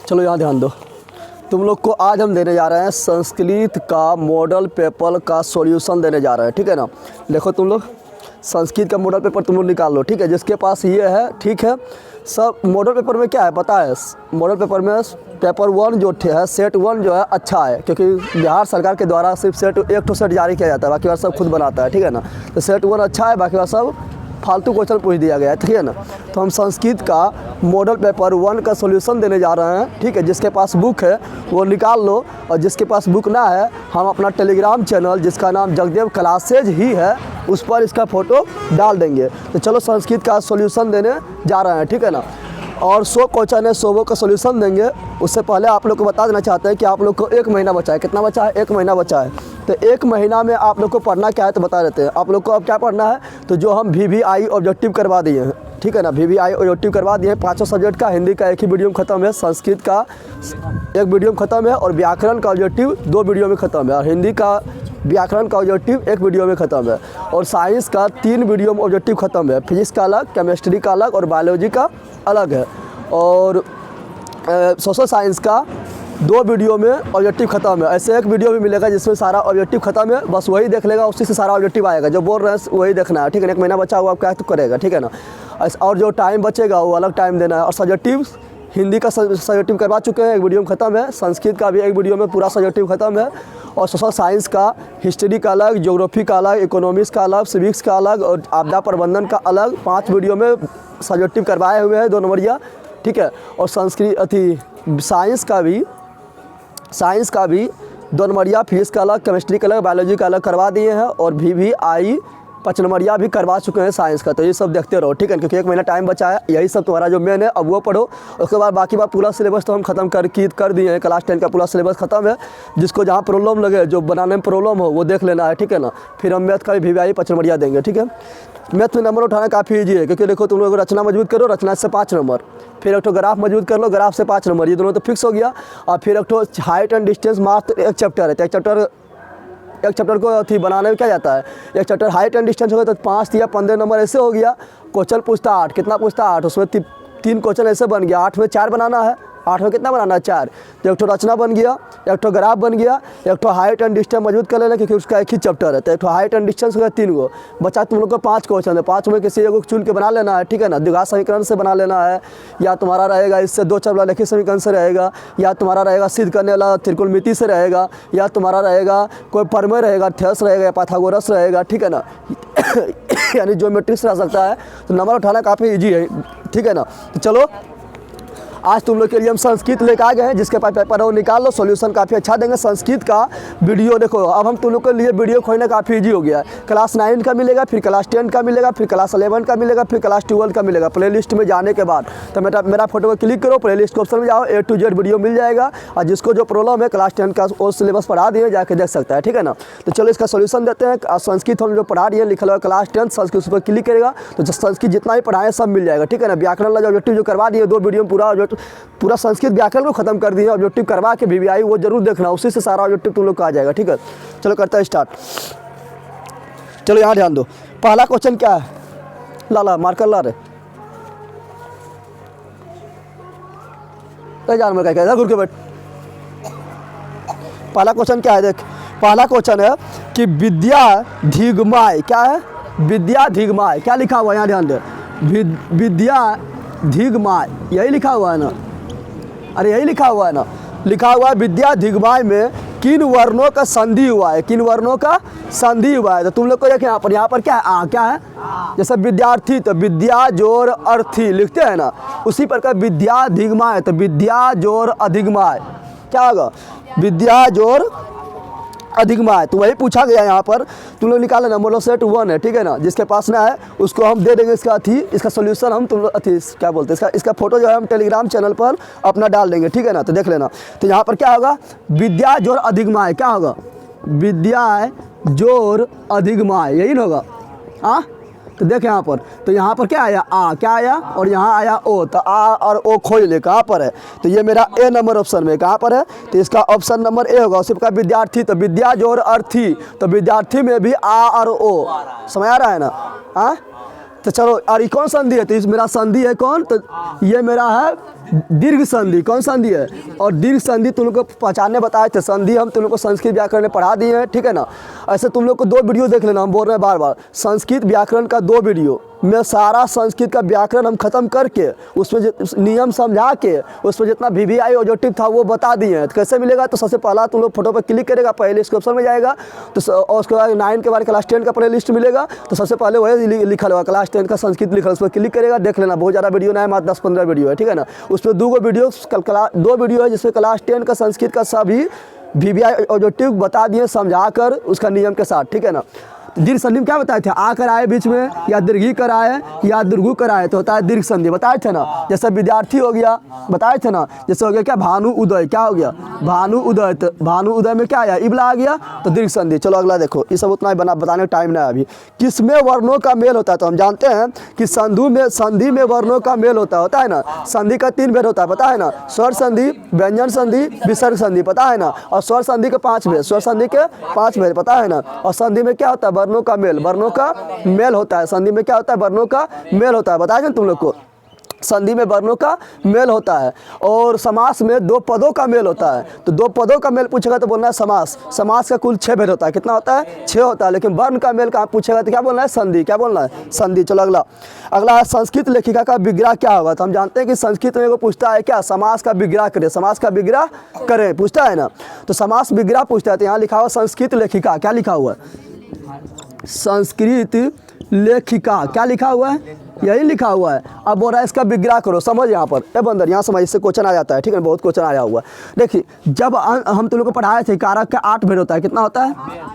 चलो यहाँ ध्यान दो। तुम लोग को आज हम देने जा रहे हैं संस्कृत का मॉडल पेपर का सॉल्यूशन देने जा रहे हैं, ठीक है ना। देखो तुम लोग संस्कृत का मॉडल पेपर तुम लोग निकाल लो, ठीक है। जिसके पास ये है, ठीक है। सब मॉडल पेपर में क्या है पता है, मॉडल पेपर में पेपर 1 जो है सेट 1 जो है अच्छा है, क्योंकि बिहार सरकार के द्वारा सिर्फ एक सेट जारी किया जाता है, बाकी बार सब खुद बनाता है, ठीक है ना। तो सेट 1 अच्छा है, बाकी बार सब फालतू क्वेश्चन पूछ दिया गया है, ठीक है ना। तो हम संस्कृत का मॉडल पेपर 1 का सॉल्यूशन देने जा रहे हैं, ठीक है। जिसके पास बुक है वो निकाल लो, और जिसके पास बुक ना है हम अपना टेलीग्राम चैनल जिसका नाम जगदेव क्लासेज ही है उस पर इसका फ़ोटो डाल देंगे। तो चलो संस्कृत का सॉल्यूशन देने जा रहे हैं, ठीक है ना। और 100 क्वेश्चन है, 100 का सॉल्यूशन देंगे। उससे पहले आप लोग को बता देना चाहते हैं कि आप लोग को 1 महीना बचा है। कितना बचा है? 1 महीना बचा है। तो 1 महीना में आप लोग को पढ़ना क्या है तो बता देते हैं। आप लोग को अब क्या पढ़ना है, तो जो हम VVI ऑब्जेक्टिव करवा दिए हैं, ठीक है ना। VVI ऑब्जेक्टिव करवा दिए हैं 5 सब्जेक्ट का। हिंदी का एक ही वीडियो में ख़त्म है, संस्कृत का एक वीडियो में ख़त्म है, और व्याकरण का ऑब्जेक्टिव 2 वीडियो में ख़त्म है, और हिंदी का व्याकरण का ऑब्जेक्टिव 1 वीडियो में ख़त्म है, और साइंस का 3 वीडियो में ऑब्जेक्टिव ख़त्म है। फिजिक्स का अलग, केमिस्ट्री का अलग, और बायोलॉजी का अलग है, और सोशल साइंस का 2 वीडियो में ऑब्जेक्टिव ख़त्म है। ऐसे एक वीडियो भी मिलेगा जिसमें सारा ऑब्जेक्टिव ख़त्म है, बस वही देख लेगा, उसी से सारा ऑब्जेक्टिव आएगा। जो बोल रहे हैं वही देखना है, ठीक है। 1 महीना बचा हुआ आप क्या तो करेगा, ठीक है ना। और जो टाइम बचेगा वो अलग टाइम देना है। और सब्जेक्टिव हिंदी का सब्जेक्टिव करवा चुके हैं, 1 वीडियो में ख़त्म है। संस्कृत का भी 1 वीडियो में पूरा सब्जेक्टिव ख़त्म है, और सोशल साइंस का हिस्ट्री का अलग, ज्योग्राफी का अलग, इकोनॉमिक्स का अलग, सिविक्स का अलग, और आपदा प्रबंधन का अलग 5 वीडियो में सब्जेक्टिव करवाए हुए हैं 2 नंबरिया, ठीक है। और संस्कृत साइंस का भी 2 नंबरिया, फिजिक्स का अलग, केमिस्ट्री का अलग, बायोलॉजी का अलग करवा दिए हैं, और VVI 5 नंबरिया भी करवा चुके हैं साइंस का। तो ये सब देखते रहो, ठीक है, क्योंकि 1 महीना टाइम बचा है। यही सब तुम्हारा जो मेन है अब वो पढ़ो, उसके बाद बाकी बात पूरा सिलेबस तो हम ख़त्म कर दिए हैं। क्लास 10 का पूरा सिलेबस ख़त्म है। जिसको जहाँ प्रॉब्लम लगे, जो बनाने में प्रॉब्लम हो वो देख लेना है, ठीक है ना। फिर हम मैथ का भी VVI 5 नंबरिया देंगे, ठीक है। मैथ में नंबर उठाना काफ़ी ईजी है, क्योंकि देखो तुम लोग रचना मजबूत करो, रचना से 5 नंबर, फिर एक तो ग्राफ मजबूत कर लो, ग्राफ से 5 नंबर, ये दोनों तो फिक्स हो गया। और फिर एक तो हाइट एंड डिस्टेंस मार्क्स एक चैप्टर है, तो एक चैप्टर को अथी बनाने में क्या जाता है, एक चैप्टर हाइट एंड डिस्टेंस हो गया तो 5 या 15 नंबर ऐसे हो गया। क्वेश्चन पूछता 8, कितना पूछता 8, उसमें 3 क्वेश्चन ऐसे बन गया। 8 में 4 बनाना है, 8 में कितना बनाना है 4। तो एक तो रचना बन गया, एक तो ग्राफ बन गया, एक तो हाइट एंड डिस्टेंस मजबूत कर लेना, क्योंकि उसका एक ही चैप्टर है। तो एक तो हाइट एंड डिस्टेंस हो गया 3 गो बचा। तुम लोग को 5 क्वेश्चन है, 5 में किसी एक चुन के बना लेना है, ठीक है ना। द्विघात समीकरण से बना लेना है, या तुम्हारा रहेगा इससे 2 चर वाला लिखित समीकरण से रहेगा, या तुम्हारा रहेगा सिद्ध करने वाला त्रिकोणमिति से रहेगा, या तुम्हारा रहेगा कोई प्रमेय रहेगा, थ्योरस रहेगा, या पाइथागोरस रहेगा, ठीक है ना। यानी ज्योमेट्री से रह सकता है। तो नंबर उठाना काफ़ी ईजी है, ठीक है ना। तो चलो आज तुम लोग के लिए हम संस्कृत लेकर आ गए हैं। जिसके पास पेपर है वो निकाल लो, सॉल्यूशन काफ़ी अच्छा देंगे। संस्कृत का वीडियो देखो, अब हम तुम लोग के लिए वीडियो खोजना काफ़ी इजी हो गया है। क्लास 9 का मिलेगा, फिर क्लास 10 का मिलेगा, फिर क्लास 11 का मिलेगा, फिर क्लास 12 का मिलेगा। प्लेलिस्ट में जाने के बाद तो मेरा फोटो पर क्लिक करो, प्लेलिस्ट के ऑप्शन में जाओ, A to Z वीडियो मिल जाएगा। और जिसको जो प्रॉब्लम है क्लास 10 का वो सिलेबस पढ़ा दिए, जाके देख सकता है, ठीक है ना। तो चलो इसका सॉल्यूशन देते हैं। संस्कृत हम जो पढ़ा रही है लिखा हुआ क्लास 10 संस्कृत, उस पर क्लिक करेगा तो संस्कृत जितना भी पढ़ाएं सब मिल जाएगा, ठीक है ना। व्याकरण वाला ऑब्जेक्टिव जो करवा दिए 2 वीडियो में पूरा संस्कृत व्याकरण को खत्म कर दिए। ऑब्जेक्टिव करवा के VVI वो जरूर देखना, उसी से सारा ऑब्जेक्टिव तुम लोग का आ जाएगा, ठीक है। चलो करते हैं स्टार्ट। चलो यहाँ ध्यान दो, पहला क्वेश्चन क्या है, ला मार्कर ला रहे जानवर का क्या घुर के बैठ। पहला क्वेश्चन क्या है, देख पहला क्वेश्चन है कि विद्याधिगमाय, क्या है विद्याधिगमाय, क्या लिखा हुआ है यहाँ ध्यान दे, विद्याधिगमाय यही लिखा हुआ है ना, अरे यही लिखा हुआ है ना, लिखा हुआ है विद्याधिगमाय में किन वर्णों का संधि हुआ है, किन वर्णों का संधि हुआ है। तो तुम लोग को देखें यहाँ पर क्या है, क्या है, जैसे विद्यार्थी तो विद्या जोर अर्थी लिखते हैं ना, उसी प्रकार विद्याधिगमाय तो विद्या जोर अधिगमाय क्या होगा, विद्या जोर अधिगमाय। तो वही पूछा गया यहाँ पर, तुम लोग निकाल लेना। मॉडल सेट 1 है, ठीक है ना। जिसके पास ना है उसको हम दे देंगे इसका सॉल्यूशन हम तुम लोग क्या बोलते हैं इसका फोटो जो है हम टेलीग्राम चैनल पर अपना डाल देंगे, ठीक है ना। तो देख लेना। तो यहाँ पर क्या होगा, विद्या जोर अधिगमाय, क्या होगा विद्या जोर अधिगमाय, यही ना होगा। हाँ तो देख यहाँ पर, तो यहाँ पर क्या आया क्या आया, और यहाँ आया ओ, तो आ और ओ खोज ले कहाँ पर है, तो ये मेरा A नंबर ऑप्शन में कहाँ पर है, तो इसका ऑप्शन नंबर A होगा। उसी का विद्यार्थी तो विद्या जोर अर्थी, तो विद्यार्थी में भी आ और ओ, समझ आ रहा है ना। हाँ तो चलो, और ये कौन संधि है? तो इस मेरा संधि है कौन? तो ये मेरा है दीर्घ संधि। कौन संधि है? और दीर्घ संधि तुम लोग को पहचानने बताए थे। संधि हम तुम लोग को संस्कृत व्याकरण में पढ़ा दिए हैं, ठीक है ना। ऐसे तुम लोग को 2 वीडियो देख लेना, हम बोल रहे हैं बार बार, संस्कृत व्याकरण का 2 वीडियो में सारा संस्कृत का व्याकरण हम खत्म करके उसमें नियम समझा के उसमें जितना VVI ऑब्जेक्टिव था वो बता दिए हैं। तो कैसे मिलेगा? तो सबसे पहला तुम लोग फोटो पर क्लिक करेगा, पहले डिस्क्रिप्शन में जाएगा, तो और उसके बाद 9 के बाद क्लास 10 का प्ले लिस्ट मिलेगा। तो सबसे पहले वही लिखा होगा क्लास 10 का संस्कृत लिखा, उस पर क्लिक करेगा, देख लेना। बहुत ज़्यादा वीडियो ना है, मात्र 10-15 वीडियो है, ठीक है ना। उसमें 2 वीडियो 2 वीडियो है जिसमें क्लास 10 का संस्कृत का सभी VVI ऑब्जेक्टिव बता दिए समझा कर उसका नियम के साथ, ठीक है ना। दीर्घ संधि में क्या बताए थे? आ कर आए बीच में, या दीर्घी कर आए, या दीर्घु कर आए, तो होता है दीर्घ संधि। बताए थे ना। जैसे विद्यार्थी हो गया, बताए थे ना। जैसे हो गया क्या? भानु उदय, क्या हो गया? भानु उदय। तो भानु उदय में क्या आया? इबला आ गया, तो दीर्घ संधि। चलो अगला देखो, ये सब उतना ही बताने का टाइम नहीं है अभी। किसमें वर्णों का मेल होता है? तो हम जानते हैं कि संधि में वर्णों का मेल होता है ना। संधि का 3 भेद होता है, पता है ना। स्वर संधि, व्यंजन संधि, विसर्ग संधि, पता है ना। और स्वर संधि के 5 भेद, स्वर संधि के 5 भेद, पता है ना। और संधि में क्या होता है? वर्णों का मेल, वर्णों का मेल होता है। संधि में क्या होता है? वर्णों का मेल होता है। बताया तुम लोग को, संधि में वर्णों का मेल होता है। और समास में 2 पदों का मेल होता है। तो 2 पदों का मेल पूछेगा तो बोलना है समास। समास का कुल 6 भेद होता है। कितना होता है? 6 होता है। लेकिन वर्ण का मेल कहाँ पूछेगा तो क्या बोलना है? संधि। क्या बोलना है? संधि। चलो अगला है संस्कृत लेखिका का विग्रह क्या होगा? तो हम जानते हैं कि संस्कृत में वो पूछता है क्या? समास का विग्रह करे, समास का विग्रह करे, पूछता है ना। तो समास विग्रह पूछता है। तो यहाँ लिखा हुआ संस्कृत लेखिका, क्या लिखा हुआ है? संस्कृत लेखिका, क्या लिखा हुआ है? यही लिखा हुआ है। अब बोल रहा है इसका विग्रह करो। समझ यहाँ पर, ए बंदर यहाँ समझ, इससे क्वेश्चन आ जाता है, ठीक है। बहुत क्वेश्चन आया हुआ है। देखिए, जब हम तुम लोग को पढ़ाए थे कारक का 8 भेद होता है। कितना होता है?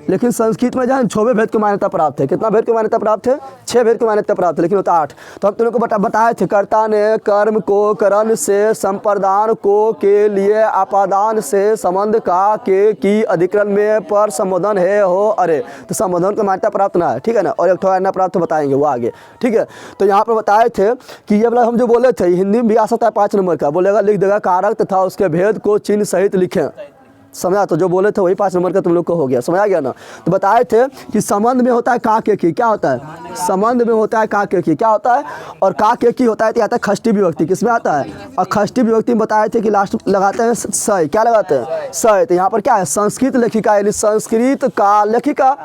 लेकिन संस्कृत में जो है 6वें भेद की मान्यता प्राप्त है। कितना भेद की मान्यता प्राप्त है? 6 भेद की मान्यता प्राप्त है, लेकिन होता 8। तो हम तुम लोग को बताए थे, कर्ता ने कर्म को करण से, संप्रदान को के लिए, अपादान से, संबंध का के की, अधिकरण में पर संबोधन है हो अरे। तो संबोधन की मान्यता प्राप्त ना है, ठीक है ना। और एक थोड़ा प्राप्त बताएंगे वो आगे, ठीक है। तो यहाँ पर बताए थे कि ये वाला हम जो बोले थे हिंदी में भी आ सकता है 5 नंबर का। बोलेगा लिख देगा कारक तथा उसके भेद को चिन्ह सहित लिखें। समझा? तो जो बोले थे वही 5 नंबर का तुम लोग को हो गया, समझ गया ना। तो बताए थे कि संबंध में होता है का के की, क्या होता है? संबंध में होता है का के की, क्या होता है? और का के की होता है तो आता है षष्ठी विभक्ति। किसमें आता है? और षष्ठी विभक्ति में बताए थे कि लास्ट लगाते हैं सय। क्या लगाते हैं? सय। तो यहाँ पर क्या है? संस्कृत लेखिका, यानी संस्कृत का लेखिका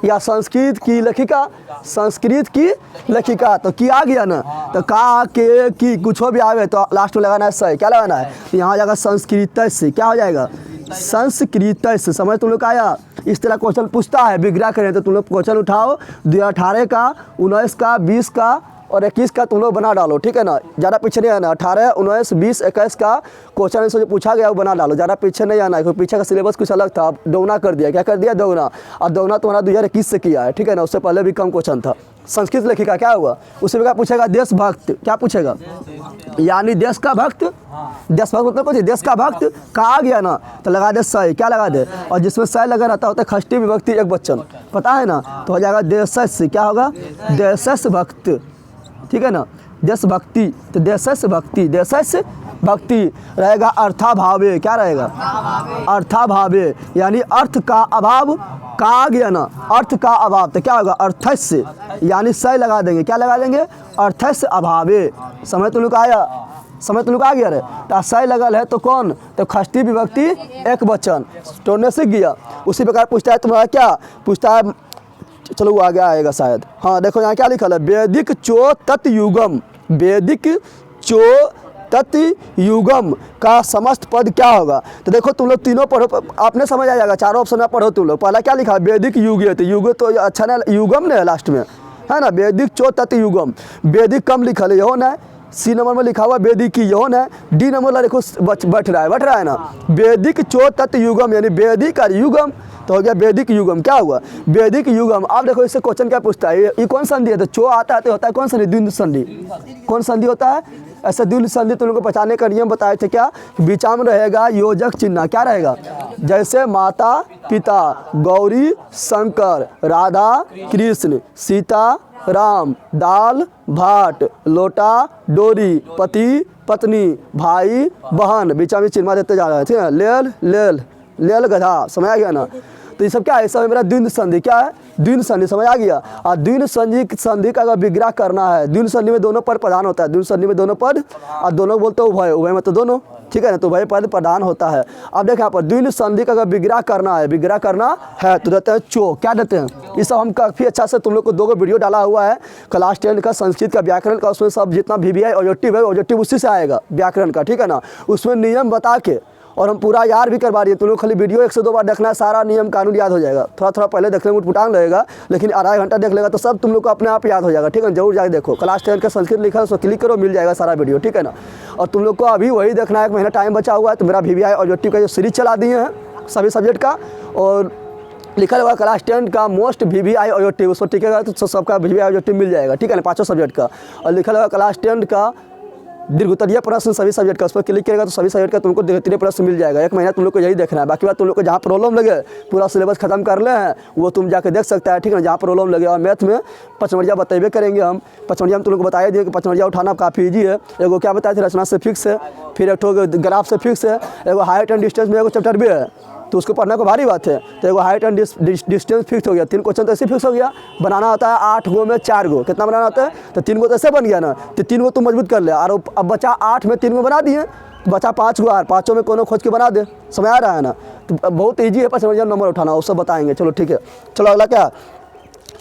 या संस्कृत की लेखिका, संस्कृत की लेखिका। तो की आ गया ना। तो का के की कुछ भी आवे तो लास्ट में लगाना है सय। क्या लगाना है? तो यहाँ जाएगा संस्कृत से, क्या हो जाएगा? संस्कृत से। समझ तुम लोग आया? इस तरह क्वेश्चन पूछता है, विग्रह करें तो तुम लोग क्वेश्चन उठाओ, 18 का, 19 का, 20 का और 21 का तुम लोग बना डालो, ठीक है ना। ज़्यादा पीछे नहीं आना। 18, 19, 20, 21 का क्वेश्चन जो पूछा गया वो बना डालो, ज़्यादा पीछे नहीं आना है, क्योंकि पीछे का सिलेबस कुछ अलग था। दोगुना कर दिया। क्या कर दिया? दोगुना। और दोगुना तुम्हारा 2021 से किया है, ठीक है ना। उससे पहले भी कम क्वेश्चन था। संस्कृत लेखिका क्या हुआ? उसी में क्या पूछेगा? देशभक्त। क्या पूछेगा? यानी देश का भक्त। देशभक्त मतलब कुछ देश का भक्त का आ गया ना, तो लगा दे सय। क्या लगा दे? और जिसमें सय लगा रहता होता है षष्ठी विभक्ति एक वचन, पता है ना। तो हो जाएगा देशस्य। क्या होगा? देशस्य भक्त, ठीक है ना। देशभक्ति। तो देशस्य भक्ति, देशस्य भक्ति रहेगा। अर्थाभावे। क्या रहेगा? अर्थाभावे, यानी अर्थ का अभाव का आ गया ना, अर्थ का अभाव। तो क्या होगा? अर्थस्य, यानी सय लगा देंगे। क्या लगा देंगे? अर्थस्य अभावे। समझ तुम लोग आया? समझ तुम लोग आ गया रे। तो सय लगल है तो कौन? तो षष्ठी विभक्ति एक वचन, तोड़ने सीख गया। उसी प्रकार पूछता है तुम्हारा, क्या पूछता है? चलो वो आगे आएगा शायद। हाँ देखो यहाँ क्या लिखा है? वैदिक चो तत्युगम, वैदिक चो तत्युगम का समस्त पद क्या होगा? तो देखो तुम लोग तीनों पढ़ो, आपने समझ आ जाएगा। चारों ऑप्शन में पढ़ो तुम लोग। पहला क्या लिखा है? वैदिक युग है, तो युग तो अच्छा नहीं, युगम नहीं है लास्ट में, है ना। वैदिक चो तत्युगम, वैदिक कम लिखा है यौन है। सी नंबर में लिखा हुआ वैदिक की यौन है। डी नंबर ला देखो बैठ रहा है ना। वैदिक चो तत्युगम यानी वैदिक और युगम, तो हो गया वैदिक युगम। क्या हुआ? वैदिक युगम। अब देखो इससे क्वेश्चन क्या पूछता है? ये कौन संधि है? तो चो आता है तो होता है कौन संधि? द्वंद्व संधि। कौन संधि होता है? ऐसे द्वंद्व संधि तुम लोग को पहचानने का नियम बताए थे। क्या? बीचा में रहेगा योजक चिन्ह। क्या रहेगा? जैसे माता पिता, गौरी शंकर, राधा कृष्ण, सीता राम, दाल भात, लोटा डोरी, पति पत्नी, भाई बहन, बीच में चिन्ह देते जा रहे थे। लेल लेल लेल गधा। समझ गया ना। तो ये सब क्या है, सब मेरा द्विंद संधि क्या है, द्विंद संधि, समझ आ गया। और द्विंद संधि का अगर विग्रह करना है, द्विंद संधि में दोनों पद प्रधान होता है, द्विंद संधि में दोनों पद, और दोनों बोलते उभय, उभय में तो दोनों, ठीक है ना, तो उभय पद प्रधान होता है। अब देखिए यहाँ पर द्विंद संधि का अगर विग्रह करना है, विग्रह करना है तो देते हैं चो, क्या देते हैं, ये सब हम काफ़ी अच्छा से तुम लोग को 2 वीडियो डाला हुआ है, क्लास 10 का संस्कृत का व्याकरण का, उसमें सब जितना VVI ऑब्जेक्टिव है, ऑब्जेक्टिव उसी से आएगा व्याकरण का, ठीक है ना, उसमें नियम बता के और हम पूरा याद भी करवा रही है। तुम लोग खाली वीडियो 1 से 2 बार देखना है, सारा नियम कानून याद हो जाएगा। थोड़ा थोड़ा पहले देखने में उटपुटांग लगेगा, लेकिन आधा घंटा देख लेगा तो सब तुम लोग को अपने आप याद हो जाएगा, ठीक है। जरूर जाके देखो, क्लास 10 का संस्कृत लिखा है, उसको क्लिक करो, मिल जाएगा सारा वीडियो, ठीक है ना। और तुम लोग को अभी वही देखना है, 1 महीना टाइम बचा हुआ है, तो मेरा VVI ऑब्जेक्टिव का जो सीरीज चला दिए हैं सभी सब्जेक्ट का, और लिखा हुआ क्लास 10 का मोस्ट VVI ऑब्जेक्टिव, उसको टिकेगा तो सबका VVI ऑब्जेक्टिव मिल जाएगा, ठीक है ना, 5 सब्जेक्ट का। और लिखा हुआ क्लास 10 का दीर्घोत्तरीय प्रश्न सभी सब्जेक्ट का, उस पर क्लिक करेगा तो सभी सब्जेक्ट का तुमको दीर्घोत्तरीय प्रश्न मिल जाएगा। 1 महीना तुम लोग को यही देखना है, बाकी बात तुम लोग को जहाँ प्रॉब्लम लगे, पूरा सिलेबस खत्म कर ले हैं वो तुम जाके देख सकता है, ठीक है, जहाँ प्रॉब्लम लगे। और मैथ में पचमढ़िया बतेबे करेंगे हम, पचमढ़िया में तुम लोग को बताया दिए कि पचमढ़िया उठाना काफ़ी ईजी है। एगो क्या बताया थे, रचना से फिक्स है, फिर एक ठो ग्राफ से फिक्स है, एगो हाइट एंड डिस्टेंस में एगो चैप्टर भी है, तो उसको पढ़ने को भारी बात है। तो एगो हाइट एंड डिस्टेंस फिक्स हो गया, 3 क्वेश्चन तो ऐसे फिक्स हो गया। बनाना होता है 8 गो में 4 गो, कितना बनाना होता है, तो 3 गो तो ऐसे बन गया ना, तो 3 गो तुम मजबूत कर ले। और अब बचा 8 में 3 गो बना दिए, तो बचा 5 गो, और 5 में कोनो खोज के बना दे, समझ आ रहा है ना। तो बहुत ईजी है पचमढ़िया नंबर उठाना, वो सब बताएंगे। चलो ठीक है, चलो अगला क्या,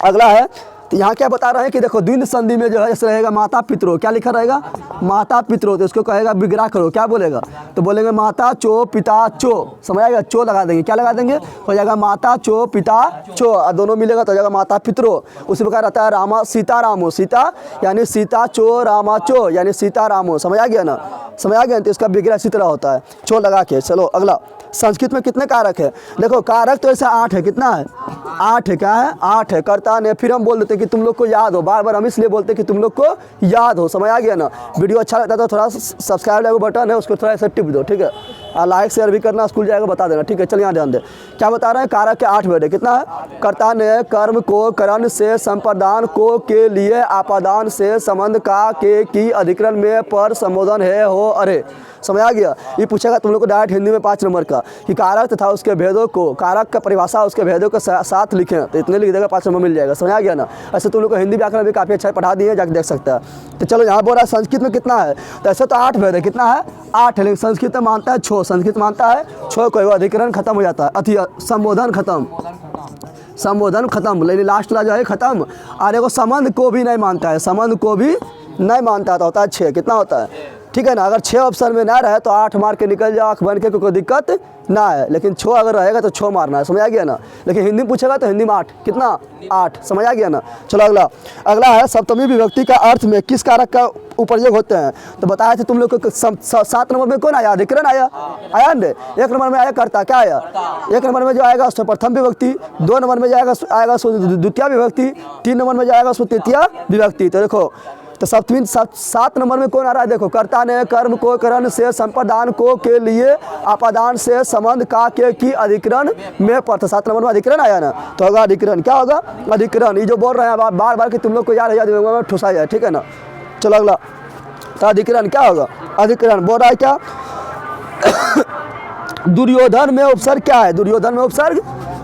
अगला है तो यहाँ क्या बता रहे हैं कि देखो द्विंद संधि में जो है ऐसे रहेगा माता पितरों, क्या लिखा रहेगा, माता पितरों, तो इसको कहेगा विग्रह करो, क्या बोलेगा, तो बोलेंगे माता चो पिता चो, समझ आएगा, चो लगा देंगे, क्या लगा देंगे, हो जाएगा माता चो पिता चो, और दोनों मिलेगा तो हो जाएगा माता पितरों। उसी प्रकार रहता है रामा सीता रामो, सीता यानी सीता चो, रामा चो यानी सीता रामो, समझ आ गया ना, समझ आ गया। तो इसका विग्रह इसी तरह होता है, चो लगा के। चलो अगला, संस्कृत में कितने कारक है, देखो कारक तो ऐसे 8 है, कितना है, 8 है, क्या है, 8 है। कर्ता ने, फिर हम बोल देते हैं कि तुम लोग को याद हो, बार बार हम इसलिए बोलते हैं कि तुम लोग को याद हो, समझ आ गया ना। वीडियो अच्छा लगता है तो थोड़ा सब्सक्राइब का बटन है उसको थोड़ा ऐसे टिप दो, ठीक है, और लाइक शेयर भी करना, स्कूल जाएगा बता देना, ठीक है। चलिए यहाँ ध्यान दे, क्या बता रहे हैं, कारक के 8 वर्ड है, कितना है, कर्ता ने कर्म को करण से संप्रदान को के लिए आपादान से संबंध का के की अधिकरण में पर संबोधन है हो, अरे समझ आ गया। ये पूछेगा तुम लोग को डायरेक्ट हिंदी में 5 नंबर का कि कारक तथा उसके भेदों को, कारक का परिभाषा उसके भेदों के साथ लिखें, तो इतने लिख देगा 5 नंबर मिल जाएगा, समझ आ गया ना। ऐसे तुम लोग को हिंदी व्याकरण भी काफ़ी अच्छा पढ़ा दिए, जाकर देख सकता है। तो चलो यहाँ बोल रहा है संस्कृत में कितना है, तो ऐसे तो 8 भेद है, कितना है, 8 है, लेकिन संस्कृत में मानता है 6, संस्कृत मानता है 6 को, अधिकरण खत्म हो जाता है, अति संबोधन खत्म, संबोधन खत्म, लेकिन लास्ट वाला जो है खत्म। और एगो संबंध को भी नहीं मानता है, संबंध को भी नहीं मानता तो होता है 6, कितना होता है, ठीक है ना। अगर 6 ऑप्शन में ना रहे तो 8 मार के निकल जाओ, आँख बन के, कोई दिक्कत ना है, लेकिन 6 अगर रहेगा तो 6 मारना है, समझ आ गया ना। लेकिन हिंदी में पूछेगा तो हिंदी में 8, कितना, 8, समझ आ गया ना। चलो अगला, अगला है सप्तमी विभक्ति का अर्थ में किस कारक का उपयोग होते हैं, तो बताया थे तुम लोग को 7 नंबर में कौन आया, अधिकरण आया, आया न, 1 नंबर में आया कर्ता, क्या आया, 1 नंबर में जो आएगा उसमें प्रथम विभक्ति, 2 नंबर में जाएगा आएगा द्वितीय विभक्ति, 3 नंबर में जाएगा उसमें तृतीय विभक्ति। तो देखो तो सप्तमी 7 नंबर में कौन आ रहा है, देखो कर्ता ने कर्म को करण से संप्रदान को के लिए आपादान से संबंध का के की अधिकरण में पर, 7 नंबर में अधिकरण आया ना, तो होगा अधिकरण, क्या होगा, अधिकरण। ये जो बोल रहे हैं बार बार कि तुम लोग को याद ठुसा जाए, ठीक है ना। चलो अगला, तो अधिकरण क्या होगा, अधिकरण बोल रहा है क्या दुर्योधन में उपसर्ग क्या है, दुर्योधन में उपसर्ग,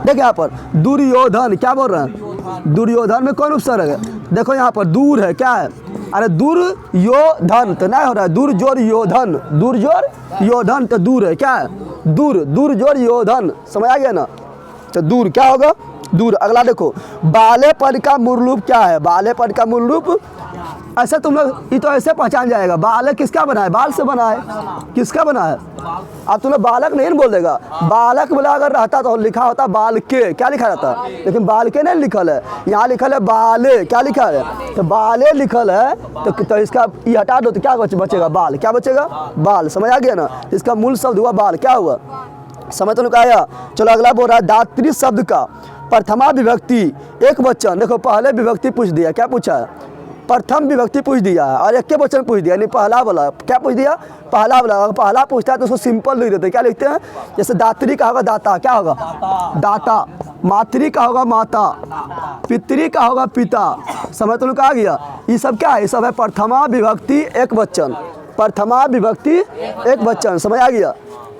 देखिए यहाँ पर दुर्योधन, क्या बोल रहे हैं, दुर्योधन में कौन उपसर्ग है, देखो यहाँ पर दूर है, क्या है, अरे दुर्योधन तो नहीं हो रहा है, दुर्जोर योधन, दुर्जोर योधन तो दूर है, क्या है, दूर, दुर्जोर योधन, समझ आ गया ना। तो दूर क्या होगा, दूर। अगला देखो बाले पद का मूल रूप क्या है, बाले पद का मूल रूप, ऐसे तुम लोग ये तो ऐसे पहचान जाएगा, बालक किसका बना है, बाल से बना है, किसका बना है, अब तुम लोग बालक नहीं बोल देगा, बालक बोला अगर रहता तो लिखा होता बाल के, क्या लिखा रहता, लेकिन बाल के नहीं लिखल है, यहाँ लिखल है बाले, क्या लिखा है, तो बाले लिखल है, तो इसका ये हटा दो तो क्या बचेगा, बाल, क्या बचेगा, बाल, समझ आ गया ना। इसका मूल शब्द हुआ बाल, क्या हुआ, समझ तो लोग आया। चलो अगला बोल रहा है दात्री शब्द का प्रथमा विभक्ति एक वचन, देखो पहले विभक्ति पूछ दिया, क्या पूछा है, प्रथम विभक्ति पूछ दिया है, और एक के वचन पूछ दिया, यानी पहला वाला, क्या पूछ दिया, पहला वाला। अगर पहला पूछता है तो उसको सिंपल लिख देते, क्या लिखते हैं, जैसे दात्री का होगा दाता, क्या होगा, दाता, मातृ का होगा माता, पितृ का होगा पिता, समझ तो लोग आ गया। ये सब क्या है, ये सब है प्रथमा विभक्ति एक वचन, प्रथमा विभक्ति एक वचन, समझ आ गया।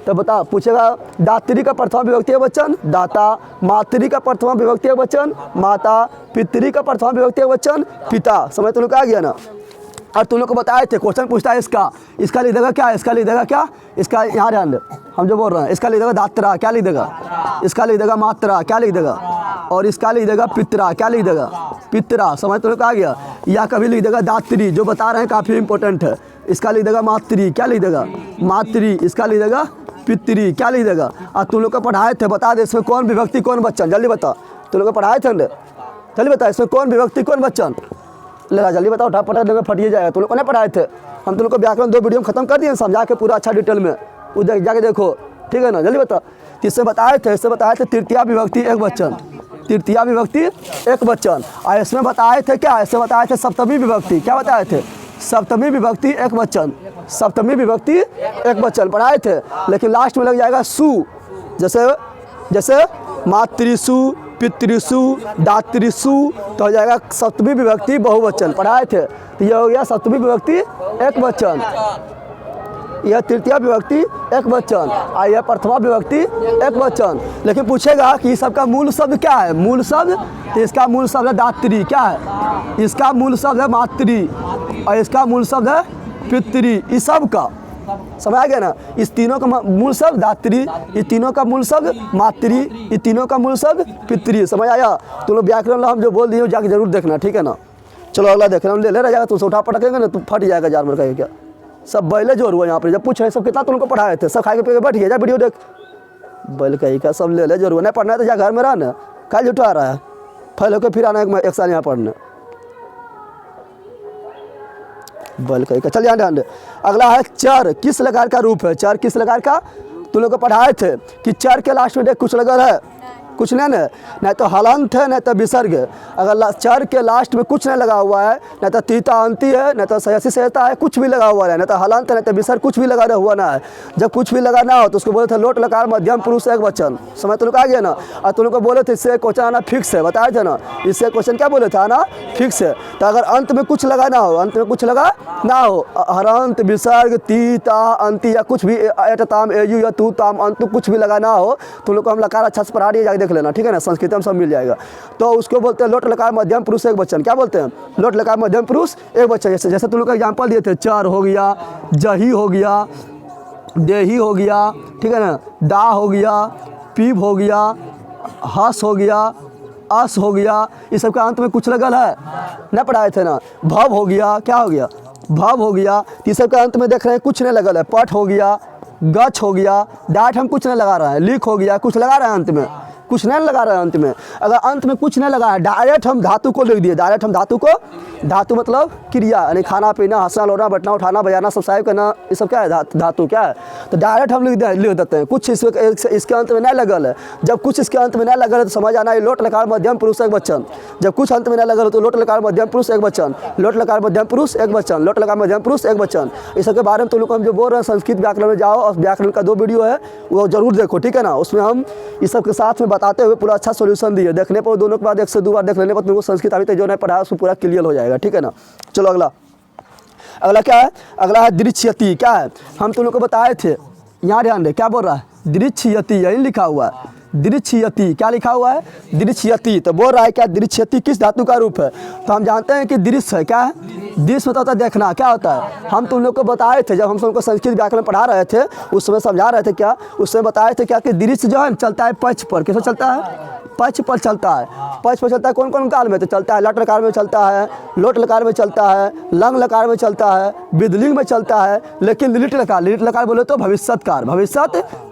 तो बता, पूछेगा दात्री का प्रथमा विभक्ति वचन दाता, मातृ का प्रथमा विभक्ति वचन माता, पितृ का प्रथमा विभक्ति वचन पिता। समझ तुम लोग आ गया ना। और तुम लोग को बताए थे, क्वेश्चन पूछता है इसका लिख देगा क्या, इसका लिख देगा क्या, इसका यहाँ ध्यान दे, हम जो बोल रहे हैं, इसका लिख देगा दात्रा, क्या लिख देगा, इसका लिख देगा मात्रा, क्या लिख देगा, और इसका लिख देगा पितरा, क्या लिख देगा, पितरा। समझ तुम लोग आ गया। या कभी लिख देगा दात्री, जो बता रहे हैं काफ़ी इंपॉर्टेंट है, इसका लिख देगा मातृ, क्या लिख देगा मातृ, इसका लिख देगा पितृ, क्या लिख देगा। और तुम लोग को पढ़ाए थे, बता दे इसमें कौन विभक्ति कौन वचन, जल्दी बता, तुम लोग को पढ़ाए थे, जल्दी बता इसमें कौन विभक्ति कौन वचन, ले जल्दी बताओ, उठा पटा देगा फटिए जाएगा। तुम लोग को नहीं पढ़ाए थे, हम तुम लोग को व्याकरण 2 वीडियो में खत्म कर दिए समझा के पूरा अच्छा डिटेल में, उधर जाके देखो, ठीक है ना। जल्दी बता, इससे बताए थे, तृतीया विभक्ति एक वचन, तृतीया विभक्ति एक वचन। और इसमें बताए थे क्या, इससे बताए थे सप्तमी विभक्ति, क्या बताए थे, सप्तमी विभक्ति एक वचन, सप्तमी विभक्ति एक वचन पढ़ाए थे। लेकिन लास्ट में लग जाएगा सु, जैसे मातृसु, पितृसु, दातृसु, तो हो जाएगा सप्तमी विभक्ति बहुवचन पढ़ाए थे। तो यह हो गया सप्तमी विभक्ति एक वचन, यह तृतीया विभक्ति एक वचन, और यह प्रथमा विभक्ति एक वचन। लेकिन पूछेगा कि इस सबका मूल शब्द क्या है, मूल शब्द, तो इसका मूल शब्द है दात्री, क्या है, इसका मूल शब्द है मातृ, और इसका मूल शब्द है पितृ। इस सब का समझ आ गया ना। इस तीनों का मूल शब्द दात्री, ये तीनों का मूल शब्द मातृ, ये तीनों का मूल शब्द पितृ। समझ आया। तुम लोग व्याकरण हम जो बोल दिए हो जाके जरूर देखना, ठीक है ना। चलो अगला देख रहे हम, ले रह जाएगा, तुमसे उठा पटकेंगे ना तो फट जाएगा जार मर का क्या। सब बैले जोर हुआ यहाँ पर, जब पूछे सब कितना तुम लोग को पढ़ाए थे, सब खा के पी के बैठ गया, जा वीडियो देख, बैल कहीं का सब ले जोर हुआ, नहीं पढ़ना है तो जा घर में रहना, कल जुटा रहा है, फैल होकर फिर आना एक साल यहाँ पढ़ने, बल कहीं का। चल ध्यान दे। अगला है चर, किस लकार का रूप है, चर किस लकार का, तुम लोग को पढ़ाए थे कि चर के लास्ट में देख कुछ लगा है, कुछ नहीं तो हलंत है, नहीं तो विसर्ग है। अगर चर के लास्ट में कुछ नहीं लगा हुआ है, नहीं तो तीता अंति है, नहीं तो सयासी सहता है, कुछ भी लगा हुआ है, नहीं तो हलंत है, नहीं तो विसर्ग, कुछ भी लगा हुआ ना है। जब कुछ भी लगा ना हो तो उसको बोले थे लोट लकार मध्यम पुरुष एक वचन। समझ तुम लोग आ गया ना। और तुम लोग को बोले थे इससे क्वेश्चन आना फिक्स है, बताए थे ना, इससे क्वेश्चन क्या बोले थे, आना फिक्स है। तो अगर अंत में कुछ लगा ना हो, अंत में कुछ लगा ना हो, हरंत विसर्ग तीता अंति या कुछ भी एटताम एयु या तू ताम अंत कुछ भी लगा ना हो, तुम लोग को हम लकार अच्छा से पढ़ा दिए, जाके देख लेना, ठीक है ना, संस्कृत में सब मिल जाएगा। तो उसको बोलते हैं लोट लकार मध्यम पुरुष एक वचन। क्या बोलते हैं, लोट लकार मध्यम पुरुष एक वचन। जैसे तुम लोग का एग्जांपल दिए थे, चर हो गया, जही हो गया, देही हो गया, ठीक है ना, दा हो गया, पीप हो गया, हस हो गया, अस हो गया, इस सब का अंत में कुछ लगल है, न पढ़ाए थे ना। भव हो गया, क्या हो गया, भव हो गया, इस सब का अंत में देख रहे हैं कुछ नहीं लगल है। पट हो गया, गच हो गया, डाट हम कुछ नहीं लगा रहे हैं। लिख हो गया, कुछ लगा रहे हैं अंत में, कुछ नहीं लगा रहे हैं अंत में। अगर अंत में कुछ नहीं लगा है, डायरेक्ट हम धातु को लिख दिए, डायरेक्ट हम धातु को, धातु मतलब क्रिया, यानी खाना पीना, हंसना लोटना बैठना उठाना बजाना सब्सक्राइब करना, ये सब क्या है, धातु क्या है। तो डायरेक्ट हम लिख देते हैं, कुछ इसके अंत में नहीं लगल है। जब कुछ इसके अंत में नहीं लगल है तो समझ आना ये लोट लकार मध्यम पुरुष एक वचन। जब कुछ अंत में नहीं लगल है तो लोट लकार मध्यम पुरुष एक वचन, लोट लकार मध्यम पुरुष एक वचन, लोट लकार मध्यम पुरुष एक वचन। इस सबके बारे में तुम लोग हम जो बोल रहे हैं, संस्कृत व्याकरण में जाओ और व्याकरण का 2 वीडियो है वो जरूर देखो, ठीक है ना। उसमें हम इस सब के साथ में बताते हुए पूरा अच्छा सोल्यूशन दिए। देखने पर दोनों के बाद 1 से 2 बार देख लेने पर तुमको संस्कृत अभी तक जो नहीं पढ़ा उसको पूरा क्लियर हो जाएगा, ठीक है ना। चलो अगला क्या है, अगला है दृश्यति। क्या है, हम तुम लोग को बताए थे, यहाँ ध्यान दे, क्या बोल रहा है, दृश्यति, यही लिखा हुआ है, दृश्यति। क्या लिखा हुआ है, दृश्यति। तो बोल रहा है क्या, दृश्यति किस धातु का रूप है। तो हम जानते हैं कि दृश्य है, क्या है, दृश्य होता है देखना, क्या होता है। हम तुम लोग को बताए थे, जब हम तुमको संस्कृत व्याकरण पढ़ा रहे थे उस समय समझा रहे थे, क्या उसमें बताए थे क्या कि दृश्य जो है चलता है पक्ष पर। कैसे चलता है, पक्ष पर चलता है। पक्ष पर चलता है कौन कौन काल में, तो चलता है लट लकार में चलता है, लोट लकार में चलता है, लंग लकार में चलता है, विदलिंग में चलता है। लेकिन लिट लकार बोले तो भविष्यत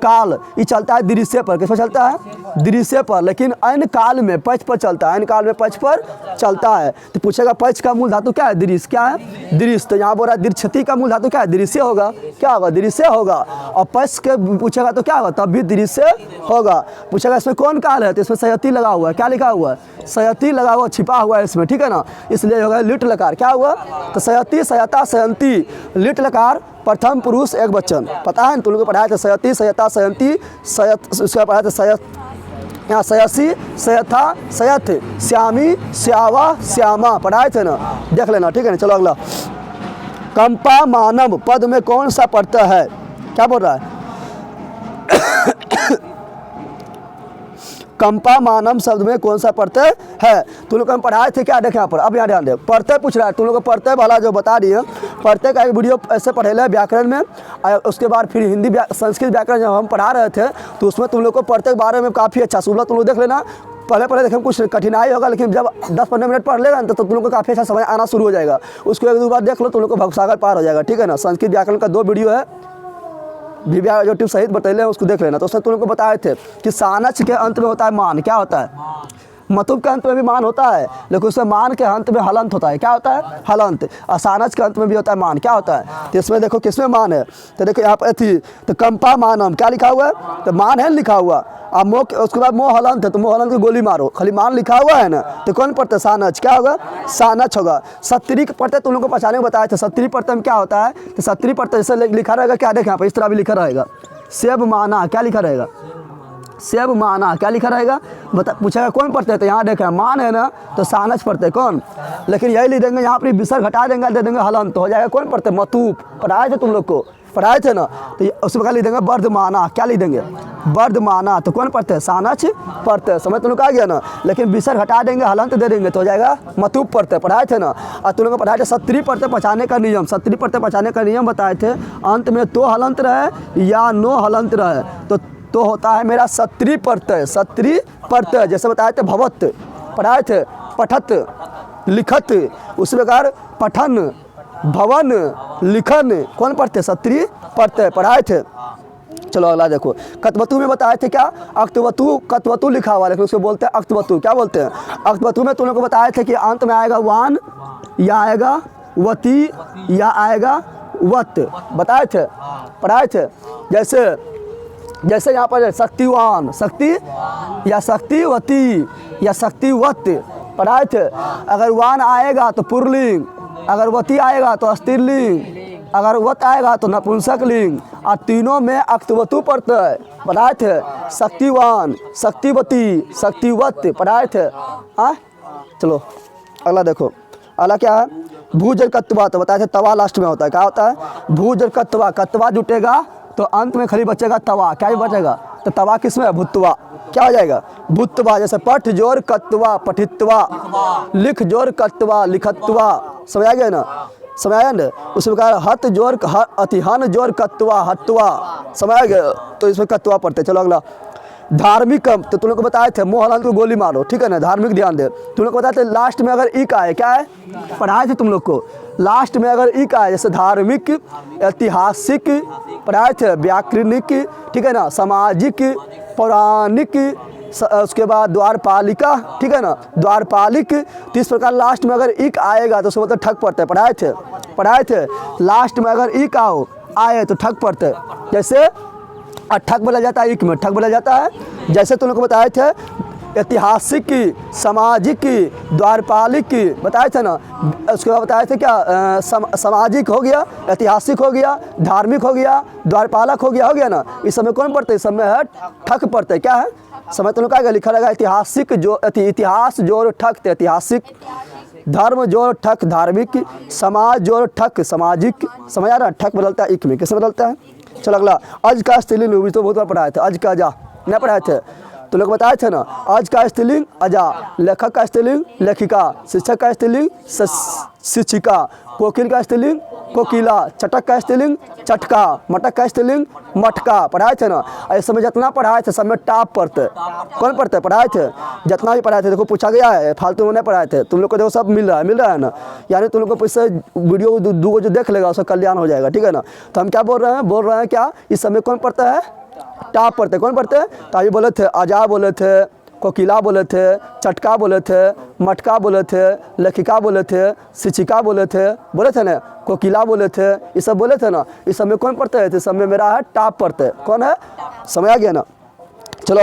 काल ये चलता है दृश्य पर। किस पर चलता है, दृश्य पर। लेकिन अन्य काल में पक्ष पर चलता है, अन्य काल में पक्ष पर चलता है। तो पूछेगा पक्ष का मूल धातु क्या है, दृश्य। क्या है, दृश्य। तो यहाँ बोल रहा है दृश्यति का मूल धातु क्या है, दृश्य होगा। क्या होगा, दृश्य होगा। और पक्ष के पूछेगा तो क्या होगा, तब भी दृश्य होगा। पूछेगा इसमें कौन काल है, तो इसमें सयति लगा हुआ है। क्या लिखा हुआ है, सयति लगा हुआ, छिपा हुआ है इसमें, ठीक है ना। इसलिए होगा लिट लकार। क्या हुआ, तो सयति सयता सयंती, लिट लकार प्रथम पुरुष एक वचन। पता है तुम लोग को पढ़ाया था, सयति सयता सयंती, उसका पढ़ाया था सयत, यहाँ सयसी सयथा सयथ, श्यामी श्यावा श्यामा पढ़ाए थे ना, देख लेना, ठीक है ना। चलो अगला, कंपा मानव पद में कौन सा प्रत्यय है। क्या बोल रहा है, कंपा मानम शब्द में कौन सा प्रत्यय है? तुम लोग हम पढ़ाए थे क्या, देखें यहाँ पर, अब यहाँ ध्यान दे, प्रत्यय पूछ रहा है तुम लोग को, प्रत्यय वाला जो बता रही है, प्रत्यय का एक वीडियो ऐसे पढ़ेला है व्याकरण में, उसके बाद फिर हिंदी संस्कृत व्याकरण जब हम पढ़ा रहे थे तो उसमें तुम लोग को प्रत्यय के बारे में काफ़ी अच्छा सुलभ तुम लोग देख लेना। पहले देखें कुछ कठिनाई होगा, लेकिन जब 10-15 मिनट पढ़ लेगा तो तुम लोग को काफ़ी अच्छा समझ आना शुरू हो जाएगा। उसको एक दो बार देख लो, तुम लोग को भवसागर पार हो जाएगा, ठीक है ना। संस्कृत व्याकरण का 2 वीडियो है, विव्या जो टिप्स सहित बतैले हैं उसको देख लेना। तो उसमें तुम लोग को बताए थे कि सानच के अंत में होता है मान, क्या होता है? मतुब के अंत में भी मान होता है, लेकिन उसमें मान के अंत में हलंत होता है, क्या होता है? हलंत। और सानच के अंत में भी होता है मान, क्या होता है? तो इसमें देखो किसमें मान है, तो देखो यहाँ पर थी, तो कंपा मानम क्या लिखा हुआ है? तो मान है लिखा हुआ, अब मोह, उसके बाद मोह हलंत है, तो मोह हलंत की गोली मारो, खाली मान लिखा हुआ है ना, तो कौन पढ़ते? सानच, क्या होगा? सानच होगा। सत्री प्रत्यय तुम लोग को पहचाने को बताए थे, सत्री प्रत्यय में क्या होता है? तो सत्री प्रत्यय जैसे लिखा रहेगा, क्या देखें यहाँ पर, इस तरह भी लिखा रहेगा, सेब माना, क्या लिखा रहेगा? सेब माना, क्या लिखा रहेगा? पूछेगा कौन पढ़ते हैं, तो यहाँ देखें मान है ना, तो सानच पढ़ते कौन, लेकिन यही लिख देंगे यहाँ पर, विसर्ग हटा देंगे, दे देंगे हलंत, तो हो जाएगा कौन पढ़ते? मतूप। पढ़ाए थे तुम लोग को, पढ़ाए थे ना, तो उसमें क्या लिख देंगे? वर्धमाना, क्या लिख देंगे? वर्धमाना, तो कौन पढ़ते हैं? सानच पढ़ते हैं, समझ तुम लोग आ गया ना। लेकिन विसर्ग हटा देंगे, हलंत दे देंगे, तो हो जाएगा मतूप पढ़ते, पढ़ाए थे ना। और तुम लोग को पढ़ाए थे सत्री पढ़ते पहचाने का नियम, सत्री पढ़ते पहचाने का नियम बताए थे, अंत में तो हलंत रहे या नो हलंत रहे तो होता है मेरा सत्री प्रत्यय, सत्री प्रत्यय। जैसे बताए थे भवत, पढ़ाए थे पठत, लिखत, उसी प्रकार पठन, भवन, लिखन, कौन पढ़ते? सत्री प्रत्यय, पढ़ाए थे। चलो अगला देखो, कतवतु में बताए थे क्या? अक्तवतु, कतवतु लिखा हुआ, लेकिन उसको बोलते हैं अक्तवतु, क्या बोलते हैं? अक्तवतु में तुम लोग को बताए थे कि अंत में आएगा वान, या आएगा वती, या आएगा वत, बताए थे, पढ़ाए थे। जैसे यहाँ पर शक्तिवान, शक्ति या शक्तिवती या शक्तिवत, पढ़ाए थे। अगर वान आएगा तो पुरलिंग, अगर वती आएगा तो स्त्रीलिंग, अगर वत आएगा तो नपुंसक लिंग, और तीनों में अक्तवतु पढ़ते हैं, पढ़ाए थे। शक्तिवान, शक्तिवती, शक्तिवत, पढ़ाए थे। हाँ चलो अगला देखो, अगला क्या है? भूजल कत्वा, तो बताए थे तवा लास्ट में होता है, क्या होता है? भूजल कत्वा, कत्वा जुटेगा तो अंत में खाली बचेगा तवा, क्या ही बचेगा? तो तवा किसमें है? भुत्वा, क्या हो जाएगा? भुत्वा। जैसे पठ जोर कत्वा, पठित्वा, लिख जोर कत्वा, लिखत्वा, समझ आ गया ना, समझ आया ना। उसी प्रकार हत जोर अतिहन जोर कत्वा, हत्वा, समझ आ गया, तो इसमें कत्वा पढ़ते। चलो अगला धार्मिक, तो तुम लोग को बताए थे मोह हलंत को गोली मारो, ठीक है ना। धार्मिक ध्यान दे, तुम लोग को बताए थे लास्ट में अगर इक आए, क्या है? पढ़ाए थे तुम लोग को, लास्ट में अगर इक आए, जैसे धार्मिक, ऐतिहासिक, पढ़ाए थे, व्याकरणिक, ठीक है ना, सामाजिक, पौराणिक, उसके बाद द्वारपालिका, ठीक है ना, द्वारपालिक। तो इस प्रकार लास्ट में अगर इक आएगा तो उसको मतलब ठग पड़ता है, पढ़ाए थे। लास्ट में अगर इक आए तो ठग पड़ते, जैसे ठग बोला जाता है, इक में ठग बोला जाता है। जैसे तुम लोग को बताए थे ऐतिहासिक, सामाजिक, द्वारपालिक, बताए थे ना। उसके बाद बताए थे क्या? सामाजिक हो गया, ऐतिहासिक हो गया, धार्मिक हो गया, द्वारपालक हो गया ना। इस समय कौन पढ़ते? इस समय है ठग पढ़ते, क्या है? समय तुम लोग का लिखा रहेगा ऐतिहासिक जो इतिहास जोर ठक, ऐतिहासिक, धर्म जोर ठक, धार्मिक, समाज जोर ठक, सामाजिक, समझ आ रहा है? ठक बदलता है इक में, कैसे बदलता है? चलो अगला, अज का स्त्रीलिंग, तो बहुत बार पढ़ाए थे, अज का अजा नहीं पढ़ाए थे, तो लोग बताए थे ना। आज का स्त्रीलिंग अजा, लेखक का स्त्रीलिंग लेखिका, शिक्षक का स्त्रीलिंग शिक्षिका, कोकिल का स्त्रीलिंग कोकिला, चटक का स्त्रीलिंग चटका, मटक का स्त्रीलिंग मटका, पढ़ाए थे ना। इस समय जितना पढ़ाए थे सब में टाप पढ़ते, कौन पढ़ते? पढ़ाए थे, जितना भी पढ़ाए थे। देखो पूछा गया है, फालतू में नहीं पढ़ाए थे, तुम लोग को देखो सब मिल रहा है ना। यानी तुम लोग को इससे वीडियो दो जो देख लेगा उसका कल्याण हो जाएगा, ठीक है ना। तो हम क्या बोल रहे हैं क्या? इस समय कौन पढ़ता है? टाप पढ़ते, कौन पढ़ते? तो अभी बोले थे अजा बोले थे, कोकिला बोले थे, चटका बोले थे, मटका बोले थे, लेखिका बोले थे, शिक्षिका बोले थे ना, कोकिला बोले थे, ये सब बोले थे ना। इस समय कौन पढ़ते हैं? इस समय मेरा है टाप पढ़ते, कौन है? समझ आ गया ना। चलो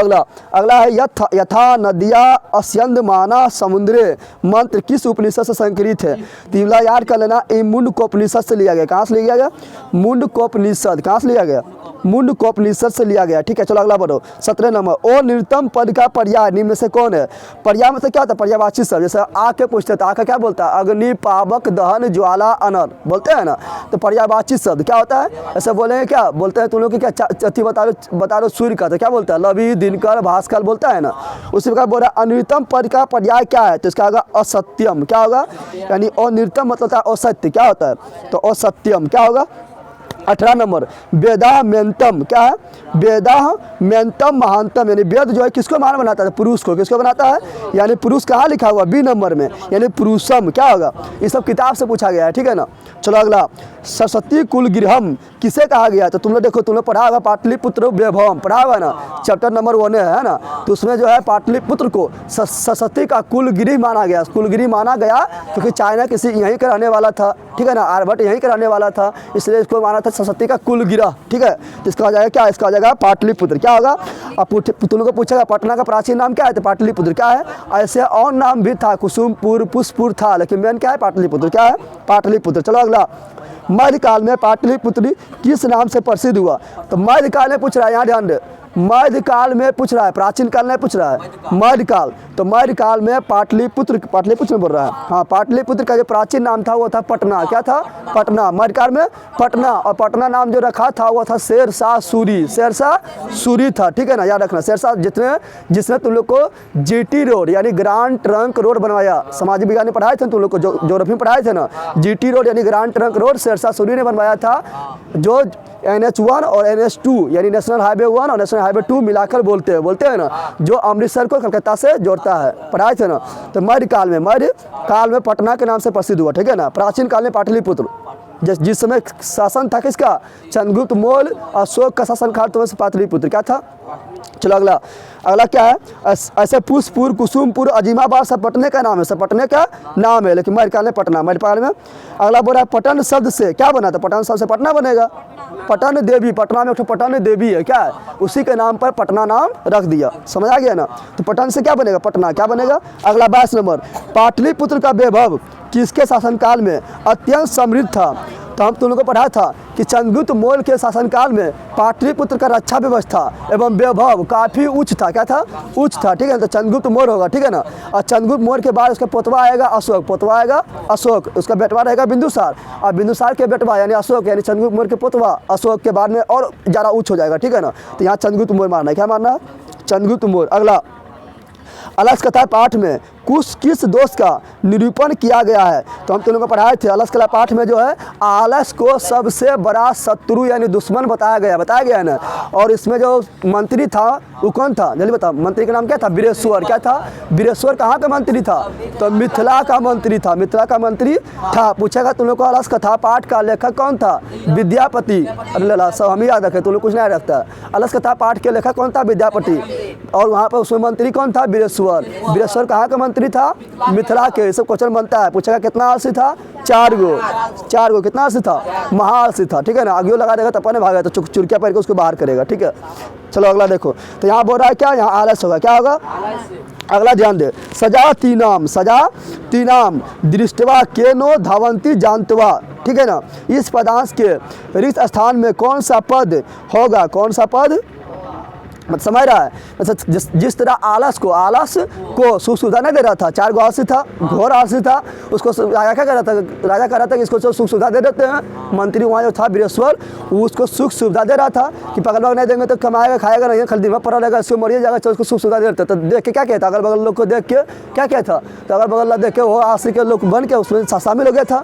अगला है यथा नदिया अस्यंद माना समुद्रे, मंत्र किस उपनिषद से संकलित है? तीवला याद कर लेना, ये मुंडकोपनिषद से लिया गया। कहाँ से लिया गया? मुंडकोपनिषद, कहाँ से लिया गया? मुंडकोपनिषद से लिया गया। ठीक है, चलो अगला बढ़ो। 17 नंबर, ओ निम्नतम पद का पर्याय निम्न में से कौन है? पर्याय मतलब क्या होता है? पर्यायवाची शब्द। जैसे आग के पूछते तो आग का क्या बोलता है? अग्नि, पावक, दहन, ज्वाला, अनल बोलते हैं ना। तो पर्यायवाची शब्द क्या होता है? ऐसे बोलेंगे क्या बोलते हैं तुम लोग कि क्या अति बता दो सूर्य का, तो क्या बोलता है? लवि, दिनकर, भास्कर बोलता है ना। उसी प्रकार बोल रहा है अनिर्तम पद का पर्याय क्या है? तो इसका होगा असत्यम। क्या होगा? यानी अनिर्तम मतलब होता है असत्य। क्या होता है? तो असत्यम क्या होगा? 18 नंबर, वेदा मेंतम क्या है? वेदा मेंतम महानतम, यानी वेद जो है किसको मान बनाता है? पुरुष को। किसको बनाता है? यानी पुरुष कहाँ लिखा हुआ? बी नंबर में, यानी पुरुषम। क्या होगा? ये सब किताब से पूछा गया है। ठीक है ना। चलो अगला, सरस्वती कुलगृहम किसे कहा गया? तो तुम लोग देखो, तुम लोग पढ़ा होगा पाटलिपुत्र वैभवम, पढ़ा हुआ ना, चैप्टर नंबर 1 है ना। तो उसमें जो है पाटलिपुत्र को सरस्वती का कुलगृह माना गया। कुलगृह माना गया क्योंकि चाइना किसी यहीं का रहने वाला था। ठीक है ना, आर्यभट्ट यहीं का रहने वाला था, इसलिए इसको माना था सरस्वती का कुलगिरह। ठीक है, तो इसका हो जाएगा क्या? इसका हो जाएगा पाटलिपुत्र। क्या होगा? अब तुम लोग को पूछेगा पटना का प्राचीन नाम क्या है? तो पाटलिपुत्र। क्या है? ऐसे और नाम भी था, कुसुमपुर, पुष्पपुर था, लेकिन मेन क्या है? पाटलिपुत्र। क्या है? पाटलिपुत्र। चलो अगला, मध्यकाल में पाटलिपुत्र किस नाम से प्रसिद्ध हुआ? तो मध्यकाल में पूछ रहा है, यहाँ ध्यान दे, मध्यकाल में पूछ रहा है, प्राचीन काल में पूछ रहा है, मध्यकाल। तो मध्यकाल में पाटलिपुत्र बोल रहा है। हाँ, पाटलिपुत्र का जो प्राचीन नाम था वो था पटना। क्या था? पटना। मध्यकाल में पटना, और पटना नाम जो रखा था वो था शेरशाह सूरी। शेरशाह सूरी था। ठीक है ना, याद रखना। शेरशाह जिसने तुम लोग को जीटी रोड यानी ग्रांड ट्रंक रोड बनवाया। समाज विज्ञान में पढ़ाए थे तुम लोग को, ज्योग्राफी में पढ़ाए थे ना। जीटी रोड यानी grand trunk road Sher Shah Suri ने बनवाया था, जो NH1 और NH2 यानी नेशनल हाईवे 1 और नेशनल हाईवे 2 मिलाकर बोलते हैं ना, जो अमृतसर को कलकत्ता से जोड़ता है। पढ़ाए थे ना। तो मध्यकाल में पटना के नाम से प्रसिद्ध हुआ। ठीक है ना। प्राचीन काल में पाटलिपुत्र, जिस समय शासन था किसका? चंद्रगुप्त मौर्य, अशोक का शासन काल तो पाटलिपुत्र क्या था। चलो अगला क्या है? ऐसे पुष्पपुर, कुसुमपुर, अजीमाबाद सब पटने का नाम है, सब पटने का नाम है, लेकिन मध्यकाल में पटना। मध्यकाल में अगला बोल रहा है पटन शब्द से क्या बना था? पटन शब्द से पटना बनेगा। पटन देवी, पटना में एक पटन देवी है। क्या है? उसी के नाम पर पटना नाम रख दिया। समझ आ गया ना। तो पटन से क्या बनेगा? पटना। क्या बनेगा? अगला 22 नंबर, पाटलिपुत्र का वैभव किसके शासनकाल में अत्यंत समृद्ध था? तो हम तुम लोगों को पढ़ा था कि चंद्रगुप्त मौर्य के शासनकाल में पाटलिपुत्र का रक्षा व्यवस्था एवं वैभव काफ़ी उच्च था। क्या था? उच्च था। ठीक है, तो चंद्रगुप्त मौर्य होगा। ठीक है ना। और चंद्रगुप्त मौर्य के बाद उसका पोतवा आएगा अशोक। पोतवा आएगा अशोक, उसका बेटवा रहेगा बिंदुसार, और बिंदुसार के बेटवा यानी अशोक यानी चंद्रगुप्त मौर्य के पोतवा अशोक के बाद में और ज़्यादा उच्च हो जाएगा। ठीक है ना। तो यहाँ चंद्रगुप्त मौर्य मानना है। क्या मानना है? चंद्रगुप्त मौर्य। अगला, अलस कथा पाठ में किस दोष का निरूपण किया गया है? तो हम तुम लोगों को पढ़ाए थे अलस कथा पाठ में जो है आलस को सबसे बड़ा शत्रु यानी दुश्मन बताया गया है ना। और इसमें जो मंत्री था वो कौन था? जल्दी बताओ। मंत्री का नाम क्या था? वीरेश्वर। क्या था? वीरेश्वर कहाँ का मंत्री था? तो मिथिला का मंत्री था। मिथिला का मंत्री था। पूछेगा तुम लोग को अलस कथा पाठ का लेखक कौन था? विद्यापति। अल्लाह सब हम ही याद रखे, तुम लोग कुछ नहीं रखता। अलस कथा पाठ के लेखक कौन था? विद्यापति। और वहाँ पर उसमें मंत्री कौन था? वीरेश्वर। वीरेश्वर कहाँ का मंत्री था? मिथिला के। ये सब क्वेश्चन बनता है। पूछेगा कितना आलसी था? 4 गो। कितना आलसी था? महाआलसी था। ठीक है ना। आगे लगा देगा तो अपने भागेगा, तो चुरकिया पहन के उसको बाहर करेगा। ठीक है। चलो अगला देखो। तो यहाँ बोल रहा है क्या? यहाँ आलस होगा। क्या होगा? अगला ध्यान दे, सजा तीनाम दृष्टवा केनो धावंती जानतवा। ठीक है ना। इस पदांश के रिक्त स्थान में कौन सा पद होगा? कौन सा पद? मत समझ रहा है? जिस तरह आलस को सुख सुविधा नहीं दे रहा था, 4 गो आलसी था, घोर आलसी था, उसको राजा क्या कर रहा था? राजा कह रहा था कि इसको सुख सुविधा दे देते हैं। मंत्री वहाँ जो था वीरेश्वर, उसको सुख सुविधा दे रहा था कि अगल बगल नहीं देंगे तो कमाएगा खाएगा नहीं, खाली दिन में पड़ा रहेगा, इसको मरिए जाएगा। उसको सुख सुविधा दे देते। तो देख के क्या कहता? अगल बगल लोग को देख के क्या कहता? तो अगल बगल देख के वो आलसी के लोग बन के उसमें शामिल हो गया था।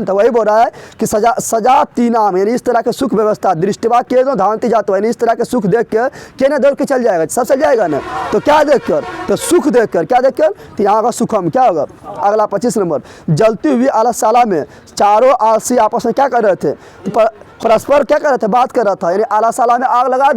तो वही बोल रहा है कि सजा तीनाम यानी इस तरह के सुख व्यवस्था दृष्टिवा के धावंती जातो यानी इस तरह के सुख देख के ना दौड़ के चल जाएगा, सब चल जाएगा ना। तो क्या देखकर? तो सुख देखकर। क्या देखकर? तो यहाँ का सुखम क्या होगा? अगला 25 नंबर, जलती हुई आलसशाला में चारों आलसी आपस में क्या कर रहे थे? तो परस्पर क्या कर रहे थे? बात कर रहा था। यानी आलसशाला में आग लगा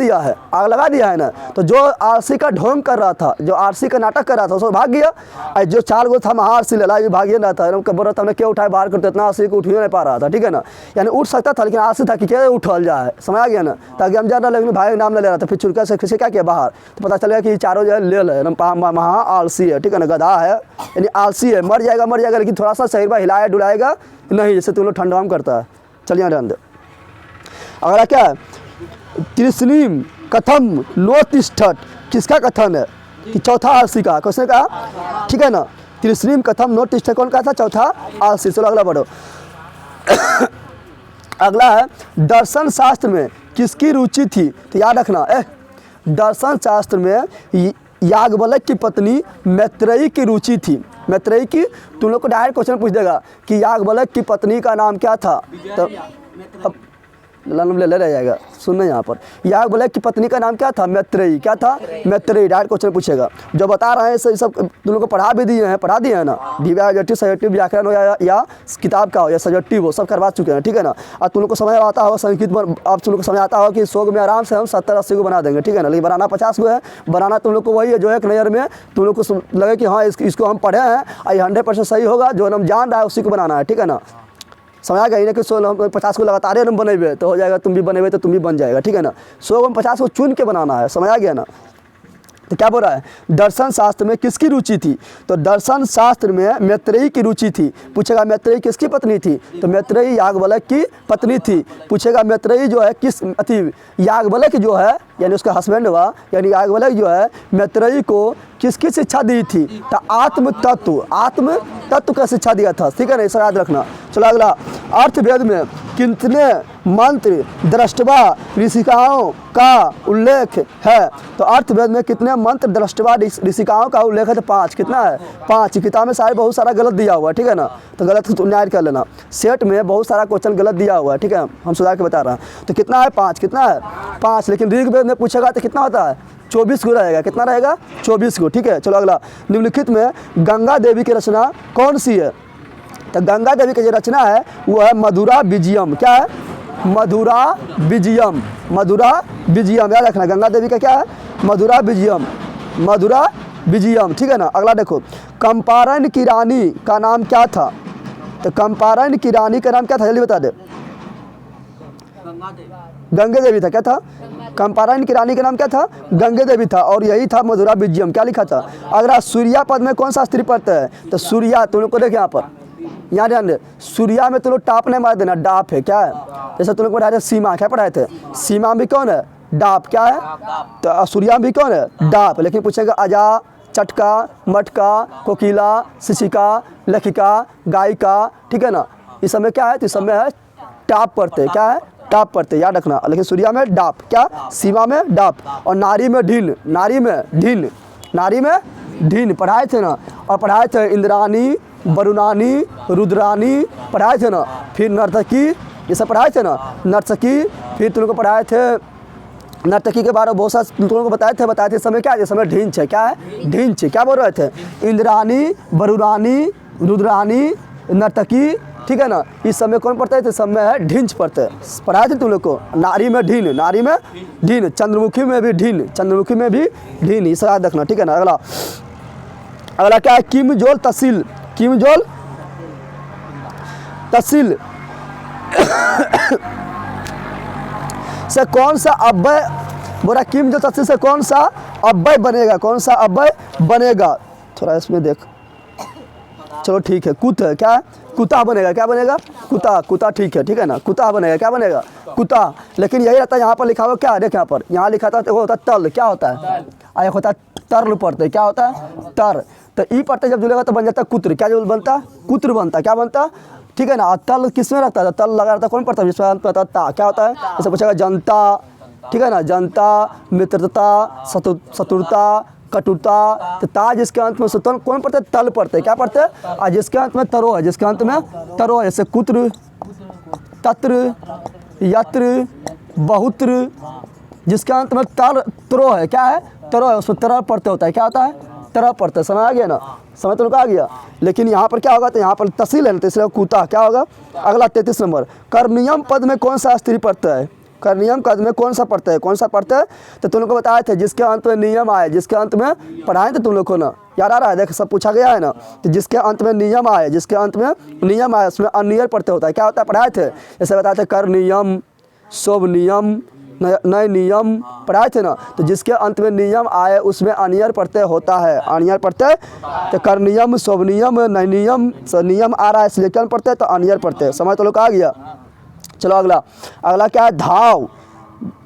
दिया है ना। तो जो आलसी का ढोंग कर रहा था, जो आलसी का नाटक कर रहा था, उसको भाग गया। जो 4 गो था महाआलसी लड़ा, ये भाग रहा था। बोल रहा था हमने क्या उठाए बाहर करते, इतना आलसी को उठ नहीं पा रहा था। ठीक है ना। यानी उठ सकता था लेकिन आलसी था कि क्या उठल जाए। समझ आ गया ना। ताकि हम जाना, लेकिन भाई नाम ले रहा था। फिर चुरका से किसी क्या किया बाहर, तो पता चलेगा कि चारों जो है ले ले महा आलसी है। ठीक है ना। गधा है यानी आलसी है। मर जाएगा लेकिन थोड़ा सा शरीर में हिलाया डुलाएगा नहीं, जैसे तुम लोग ठंडा में करता है। चलिए ध्यान दे। अगला क्या है? तृष्णीम कथम नोतिष्ठत, किसका कथन है कि चौथा आलसी का, किसने कहा, ठीक है ना। तृष्णीम कथम नोतिष्ठत कौन कहा था, चौथा आलसी। चलो अगला बढ़ो। अगला है दर्शन शास्त्र में किसकी रुचि थी, तो याद रखना दर्शन शास्त्र में याज्ञवल्क्य की पत्नी मैत्रेयी की रुचि थी। मैत्रेयी की, तुम लोग को डायरेक्ट क्वेश्चन पूछ देगा कि याज्ञवल्क्य की पत्नी का नाम क्या था, तो अब ले रह जाएगा, सुनना यहाँ पर। याज्ञवल्क्य की पत्नी का नाम क्या था, मैत्रेयी। क्या था, मैत्रेयी। डायरेक्ट क्वेश्चन पूछेगा। जो बता रहे हैं सब तुम लोग को पढ़ा भी दिए हैं, पढ़ा दिए हैं ना। डीवाइजेटिव सजेक्टिव व्याकरण हो या किताब का हो या सजेक्टिव हो, सब करवा चुके हैं, ठीक है ना। अब तुम लोग को समझ आता होगा संगीत पर, अब तुम लोग को समझ आता होगा कि 100 में आराम से हम 70-80 को बना देंगे, ठीक है ना। लेकिन बनाना 50 को है। बनाना तुम लोग को वही है जो एक नज़र में तुम लोग को लगे कि हाँ इसको हम पढ़े हैं, ये 100% सही होगा, जो हम जान रहा है उसी को बनाना है, ठीक है ना। समझ आ गया ही ना कि 100 50 को लगातार हम बनेबे तो हो जाएगा, तुम भी बनेबे तो तुम भी बन जाएगा, ठीक है ना। 100 में 50 को चुन के बनाना है, समझ आ गया ना। तो क्या बोल रहा है, दर्शन शास्त्र में किसकी रुचि थी, तो दर्शन शास्त्र में मैत्रेयी की रुचि थी। पूछेगा मैत्रेयी किसकी पत्नी थी, तो मैत्रेयी याज्ञवल्क्य की पत्नी थी। पूछेगा मैत्रेयी जो है किस याज्ञवल्क्य जो है यानी उसका हस्बैंड हुआ, यानी याज्ञवल्क्य जो है मैत्रेयी को किसकी शिक्षा दी थी, तो आत्म तत्व का शिक्षा दिया था, ठीक है ना। इसे याद रखना। चलो अगला, अर्थवेद में कितने मंत्र द्रष्टवा ऋषिकाओं का उल्लेख है, तो अर्थवेद में कितने मंत्र द्रष्टवा ऋषिकाओं का उल्लेख है, तो 5। कितना है, 5। किताब में सारे बहुत सारा गलत दिया हुआ है, ठीक है ना। तो गलत तो न्याय कर लेना। सेट में बहुत सारा क्वेश्चन गलत दिया हुआ है, ठीक है, हम सुधार के बता रहे हैं। तो कितना है, 5। कितना है, 5। लेकिन ऋग्वेद में पूछेगा तो कितना होता है, 24 को रहेगा। कितना रहेगा, 24 को, ठीक है। चलो अगला, निम्नलिखित में गंगा देवी की रचना कौन सी है, तो गंगा देवी की जो रचना है वो है मधुरा विजयम। क्या है, मधुरा विजयम। मधुरा विजयम याद रखना। गंगा देवी का क्या है, मधुरा विजयम, मधुरा विजयम, ठीक है ना। अगला देखो, कंपारण की रानी का नाम क्या था, तो कंपारण की रानी का नाम क्या था, जल्दी बता दे। गंगा देवी था। क्या था, कंपारण की रानी का नाम क्या था, गंगा देवी था, और यही था मधुरा विजयम। क्या लिखा था। अगर सूर्या पद में कौन सा स्त्री पद है, तो सूर्या, तुम लोग को देखे यहाँ पर, यहाँ ध्यान दे, सूर्या में तुम लोग टाप नहीं मार देना, डाप है। क्या है, जैसे तुम लोग पढ़ाए थे सीमा, क्या पढ़ाए थे, सीमा भी कौन है, डाप। क्या है, तो सूर्या भी कौन है, डाप। लेकिन पूछेगा अजा, चटका, मटका, कोकिला, शिशिका, लखिका, गायिका, ठीक है ना। इस समय क्या है, तो इस समय है टाप पढ़ते। क्या है, टाप पढ़ते, याद रखना। लेकिन सूर्या में डाप, क्या, सीमा में डाप, और नारी में ढील, नारी में ढील, नारी में ढील पढ़ाए थे ना। और पढ़ाए थे इंद्रानी, वरुणानी, रुद्रानी पढ़ाए थे ना। फिर नर्तकी, ये सब पढ़ाए थे ना, नर्तकी। फिर तुम लोग को पढ़ाए थे नर्तकी के बारे में बहुत सारे तुम लोगों को बताए थे। समय क्या है, समय ढींच है। क्या है, ढींच। क्या बोल रहे थे, इंद्रानी, वरुणानी, रुद्रानी, नर्तकी, ठीक है ना। इस समय कौन पढ़ता है, तो समय है ढींच पढ़ते हैं, पढ़ाए थे तुम लोग को। नारी में ढील, नारी में ढील, चंद्रमुखी में भी ढील, चंद्रमुखी में भी ढील, इसे याद रखना, ठीक है ना। अगला, अगला क्या है, किम जोल तहसील, किम जोल तहसील से कौन सा अव्यय, बोला किम जोल तहसील से कौन सा अव्यय बनेगा, कौन सा अव्यय बनेगा, थोड़ा इसमें देख। चलो ठीक है, कुत है। क्या है, कुता बनेगा। क्या बनेगा, कुता, कुता, ठीक है, ठीक है ना। कुता बनेगा। क्या बनेगा, कुता। लेकिन यही रहता है, यहाँ पर लिखा हुआ क्या, देख यहाँ पर, यहाँ लिखा था वो होता है तल। क्या होता है, एक होता है तरल पढ़ते। क्या होता है, तर। तो ई पढ़ते जब जुड़ेगा तो बन जाता है कुत्र। क्या जो बनता, कुत्र बनता। क्या बनता, ठीक है ना। तल किसमें रखता है, तल लगा रहता है, कौन पढ़ता है, जिसमें अंत में ता। क्या होता है, जैसे पूछेगा जनता, ठीक है ना, जनता, मित्रता, शत्रुता, कटुता। तो ता जिसके अंत में सुतन कौन पढ़ते, तल पढ़ते। क्या पढ़ते, और जिसके अंत में तरो है, जिसके अंत में तरो है, जैसे कुत्र, तत्र, यत्र, बहुत्र, जिसके अंत में तरो है। क्या है, तरो है, उसमें तरह पढ़ते होता है। क्या होता है, तरह पढ़ते। समझ आ गया ना, समझ तो आ गया। लेकिन यहाँ पर क्या होगा, तो यहाँ पर तहसील है ना, तो इसलिए कुता। क्या होगा, अगला 33 नंबर, कर्नियम पद में कौन सा स्त्री पढ़ता है, कर्नियम पद में कौन सा पढ़ता है, कौन सा पढ़ता है, तो तुम लोग को बताए थे जिसके अंत में नियम आए, जिसके अंत में पढ़ाए थे तुम लोग को ना, याद आ रहा है, देख सब पूछा गया है ना। तो जिसके अंत में नियम आए, जिसके अंत में नियम आए, उसमें अनियर पढ़ते होता है। क्या होता है, पढ़ाए थे, जैसे बताए थे कर नियम, शुभ नियम, नए नियम पढ़ाए थे ना। तो जिसके अंत में नियम आए उसमें अनियर प्रत्यय होता है, अनियर प्रत्यय। तो कर नियम, शुभ नियम, नए नियम, नियम आ रहा है इसलिए क्या प्रत्यय, तो अनियर प्रत्यय। समझ तो लोग आ गया। चलो अगला, अगला क्या है, धाव,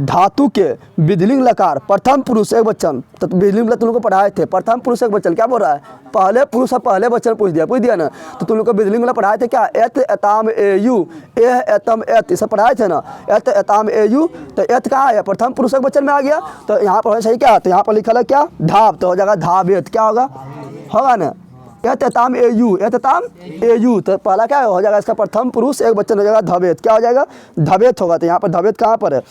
धातु के विधिलिंग लकार प्रथम पुरुष एक वचन, तो विधिलिंग तुम लोग को पढ़ाए थे, प्रथम पुरुष एक वचन क्या बोल रहा है, पहले पुरुष और पहले वचन पूछ दिया ना। तो तुम लोग को विधिलिंग वाला पढ़ाए थे क्या, एत एताम एयु, एह एतम एत, इसे पढ़ाए थे ना, एत एताम एयु। तो एत कहाँ आया, प्रथम पुरुष एक वचन में आ गया। तो यहाँ पर सही क्या, तो यहाँ पर लिखा है क्या, धाव, तो हो जाएगा धावेत, क्या होगा ना, एतताम एयु, एतताम एयु। तो पहला क्या हो जाएगा, इसका प्रथम पुरुष एक वचन हो जाएगा धवेत, क्या हो जाएगा, धवेत होगा। तो यहाँ पर धवेत कहाँ पर है,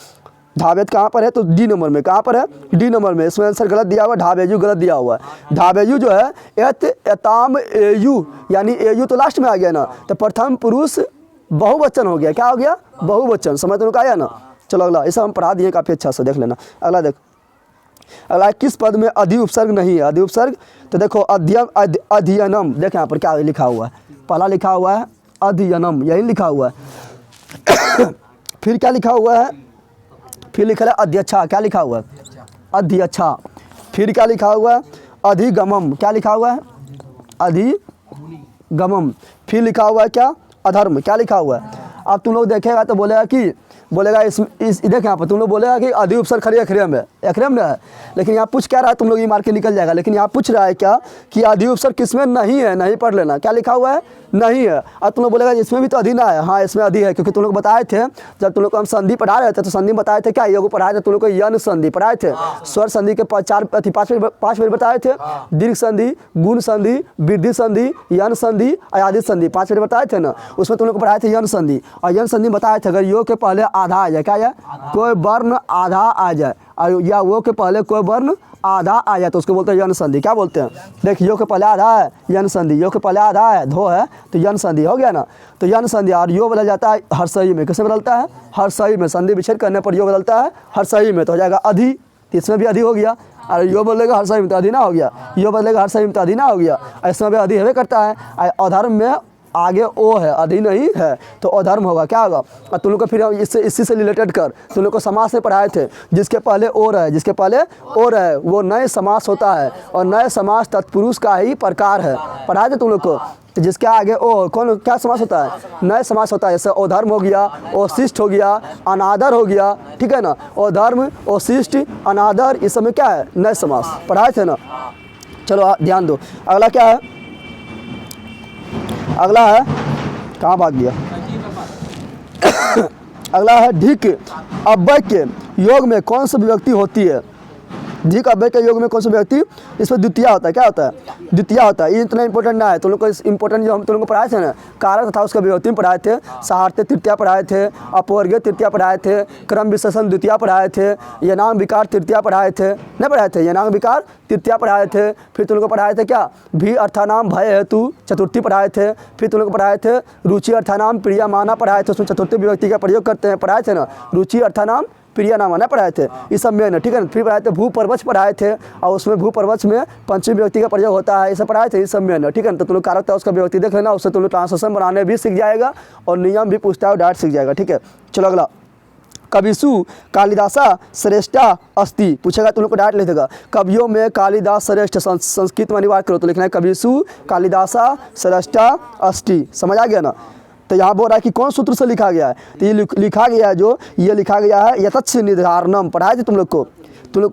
धावेत कहाँ पर है, तो डी नंबर में, कहाँ पर है, डी नंबर में। इसमें आंसर गलत दिया हुआ है, ढाबेयु गलत दिया हुआ है। ढाबेयु जो है एत एताम एयु, यानी एयु तो लास्ट में आ गया ना, तो प्रथम पुरुष बहुवचन हो गया, क्या हो गया, बहुवचन। समझ तो आया ना। चलो अगला, इसे हम पढ़ा दिए काफ़ी अच्छा से, देख लेना। अगला देख, अगला किस पद में अधि उपसर्ग नहीं है, अधि उपसर्ग, तो देखो अध्ययनम, देख यहाँ पर क्या लिखा हुआ है, पहला लिखा हुआ है अध्ययनम, यही लिखा हुआ है। फिर क्या लिखा हुआ है, फिर लिखा है अध्यक्षा, क्या लिखा हुआ है, अध्यक्षा। फिर क्या लिखा हुआ है, अधिगमम, क्या लिखा हुआ है, अधिगमम। फिर लिखा हुआ है क्या, अधर्म, क्या लिखा हुआ है। अब तुम लोग देखेगा तो बोलेगा इस देख यहाँ पर तुम लोग बोलेगा कि अधि उपसर्ग खड़ी अखरम है, अखरम ना है, लेकिन यहाँ पूछ क्या रहा है, तुम लोग ये मार के निकल जाएगा। लेकिन यहाँ पूछ रहा है क्या कि अधि उपसर्ग किसमें नहीं है, नहीं पढ़ लेना, क्या लिखा हुआ है, नहीं है। अब तुम लोग बोलेगा इसमें भी तो अधि ना है, हाँ इसमें अधि है, क्योंकि तुम लोग बताए थे जब तुम लोग को हम संधि पढ़ा रहे थे, तो संधि बताए थे क्या, योग पढ़ाए थे तुम लोग को, यन संधि पढ़ाए थे, स्वर संधि के 5 बार बताए थे, दीर्घ संधि, गुण संधि, वृद्धि संधि, यन संधि, अयादित संधि 5 बार बताए थे ना। उसमें तुम लोग को पढ़ाए थे यन संधि, और यन संधि बताए थे अगर योग के पहले आधा आ जाए, क्या है, कोई वर्ण आधा आ जाए, या वो के पहले कोई वर्ण आधा आ जाए तो उसको बोलते हैं यन संधि। क्या बोलते हैं, देख यो के पहले आधा है यन संधि, यो के पहले आधा है धो है तो यन संधि हो गया ना। तो यन संधि, और यो बदल जाता है हर्षई में, किसमें बदलता है, हर्षई में, संधि विच्छेद करने पर यो बदलता है हर्षई में, तो हो जाएगा अधि, इसमें भी अधि हो गया। और यो बदलेगा हर्षई में तो अधि ना हो गया, यो बदलेगा हर्षई में तो अधि ना हो गया, इसमें भी अधि हवे करता है। अधर्म में आगे ओ है, अधि नहीं है, तो अधर्म होगा, क्या होगा। और तुम लोग को फिर इसी से रिलेटेड कर तुम लोग को समास से पढ़ाए थे, जिसके पहले और है, जिसके पहले और है वो नए समास होता है, और नए समास तत्पुरुष का ही प्रकार है, पढ़ाए थे तुम लोग को। तो जिसके आगे ओ कौन क्या समास होता है, नए समास होता है, जैसे अधर्म हो गया, अशिष्ट हो गया, अनादर हो गया, ठीक है ना। अधर्म, अशिष्ट, अनादर, इस समय क्या है, नए समास पढ़ाए थे ना। चलो ध्यान दो, अगला क्या है, अगला है, कहाँ भाग गया, अगला है ढिक अव्यय के योग में कौन सी विभक्ति होती है, ढिक अव्यय के योग में कौन सी विभक्ति, इसमें द्वितीय होता है, क्या होता है, द्वितीय होता है। ये इतना इंपॉर्टेंट ना है, तुम लोग को इंपॉर्टेंट जो हम तुम लोग को पढ़ाए थे ना, कारक तथा उसका विभक्ति में पढ़ाए थे, सहार्थ तृतीया पढ़ाए थे, अपवर्गीय तृतीया पढ़ाए थे, क्रम विशेषण द्वितीया पढ़ाए थे, यनांग विकार तृतीया पढ़ाए थे, नहीं पढ़ाए थे, यनांग विकार तृतीया पढ़ाए थे। फिर तुम लोग को पढ़ाए थे क्या, भी अर्थानाम भय हेतु चतुर्थी पढ़ाए थे। फिर तुम लोग को पढ़ाए थे रुचि अर्थानाम प्रियमाना पढ़ाए थे, उसमें चतुर्थी विभक्ति का प्रयोग करते हैं, पढ़ाए थे ना, रुचि अर्थानाम प्रियनामा ना पढ़ाए थे, ये सब में ना, ठीक है ना। फिर पढ़ाए थे भूपर्वच पढ़ाए थे, और उसमें भूपर्वच में पंचमी विभक्ति का प्रयोग होता है, इसे पढ़ाए थे, इस सब में ना, ठीक है ना। तो तुम लोग कारक था उसका विभक्ति देख लेना, उससे तुम लोग ट्रांसलेशन बनाने भी सीख जाएगा, और नियम भी पूछता है डायरेक्ट सीख जाएगा, ठीक है। चलो अगला, कविसु कालिदासा श्रेष्ठा अस्ति, पूछेगा तुम लोग को डायरेक्ट लिख देगा, कवियों में कालिदास श्रेष्ठ, संस्कृत में अनिवार्य करो तो लिखना है कविसु कालिदासा श्रेष्ठा अस्ति, समझ आ गया ना। तो यहाँ बोल रहा है कि कौन सूत्र से लिखा गया है, तो ये लिखा गया है, जो ये लिखा गया है यथच्छ निर्धारणम, पढ़ाए थे तुम लोग को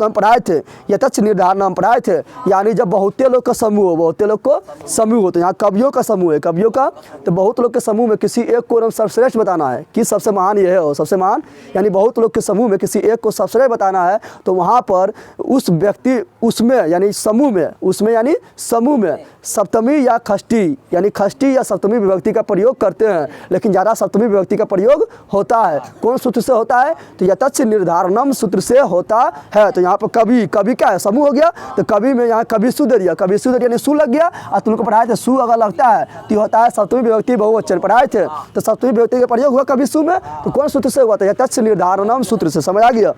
हम पढ़ाए थे, यथच्छ निर्धारणम पढ़ाए थे, यानी जब बहुते लोग का समूह हो, बहुते लोग को समूह हो, तो यहाँ कवियों का समूह है, कवियों का, तो बहुत लोग के समूह में किसी एक को सर्वश्रेष्ठ बताना है कि सबसे महान ये है, और सबसे महान, यानी बहुत लोग के समूह में किसी एक को सर्वश्रेष्ठ बताना है, तो वहाँ पर उस व्यक्ति उसमें यानी समूह में, उसमें यानी समूह में सप्तमी या षष्ठी यानी षष्ठी या सप्तमी विभक्ति का प्रयोग करते हैं, लेकिन ज़्यादा सप्तमी विभक्ति का प्रयोग होता है। कौन सूत्र से होता है, तो यथच्छ निर्धारणम सूत्र से होता है। तो यहाँ पर कवि, कवि क्या है, समूह हो गया, तो कवि में यहाँ कविसु दे दिया, कविसु दे दिया यानी सु लग गया, और तुमको पढ़ाए थे सु अगर लगता है तो होता है सप्तमी विभक्ति बहुवचन, पढ़ाए थे, तो सप्तमी विभक्ति का प्रयोग हुआ कविसु में, तो कौन सूत्र से हुआ था, यथच्छ निर्धारणम सूत्र से, समझ आ गया।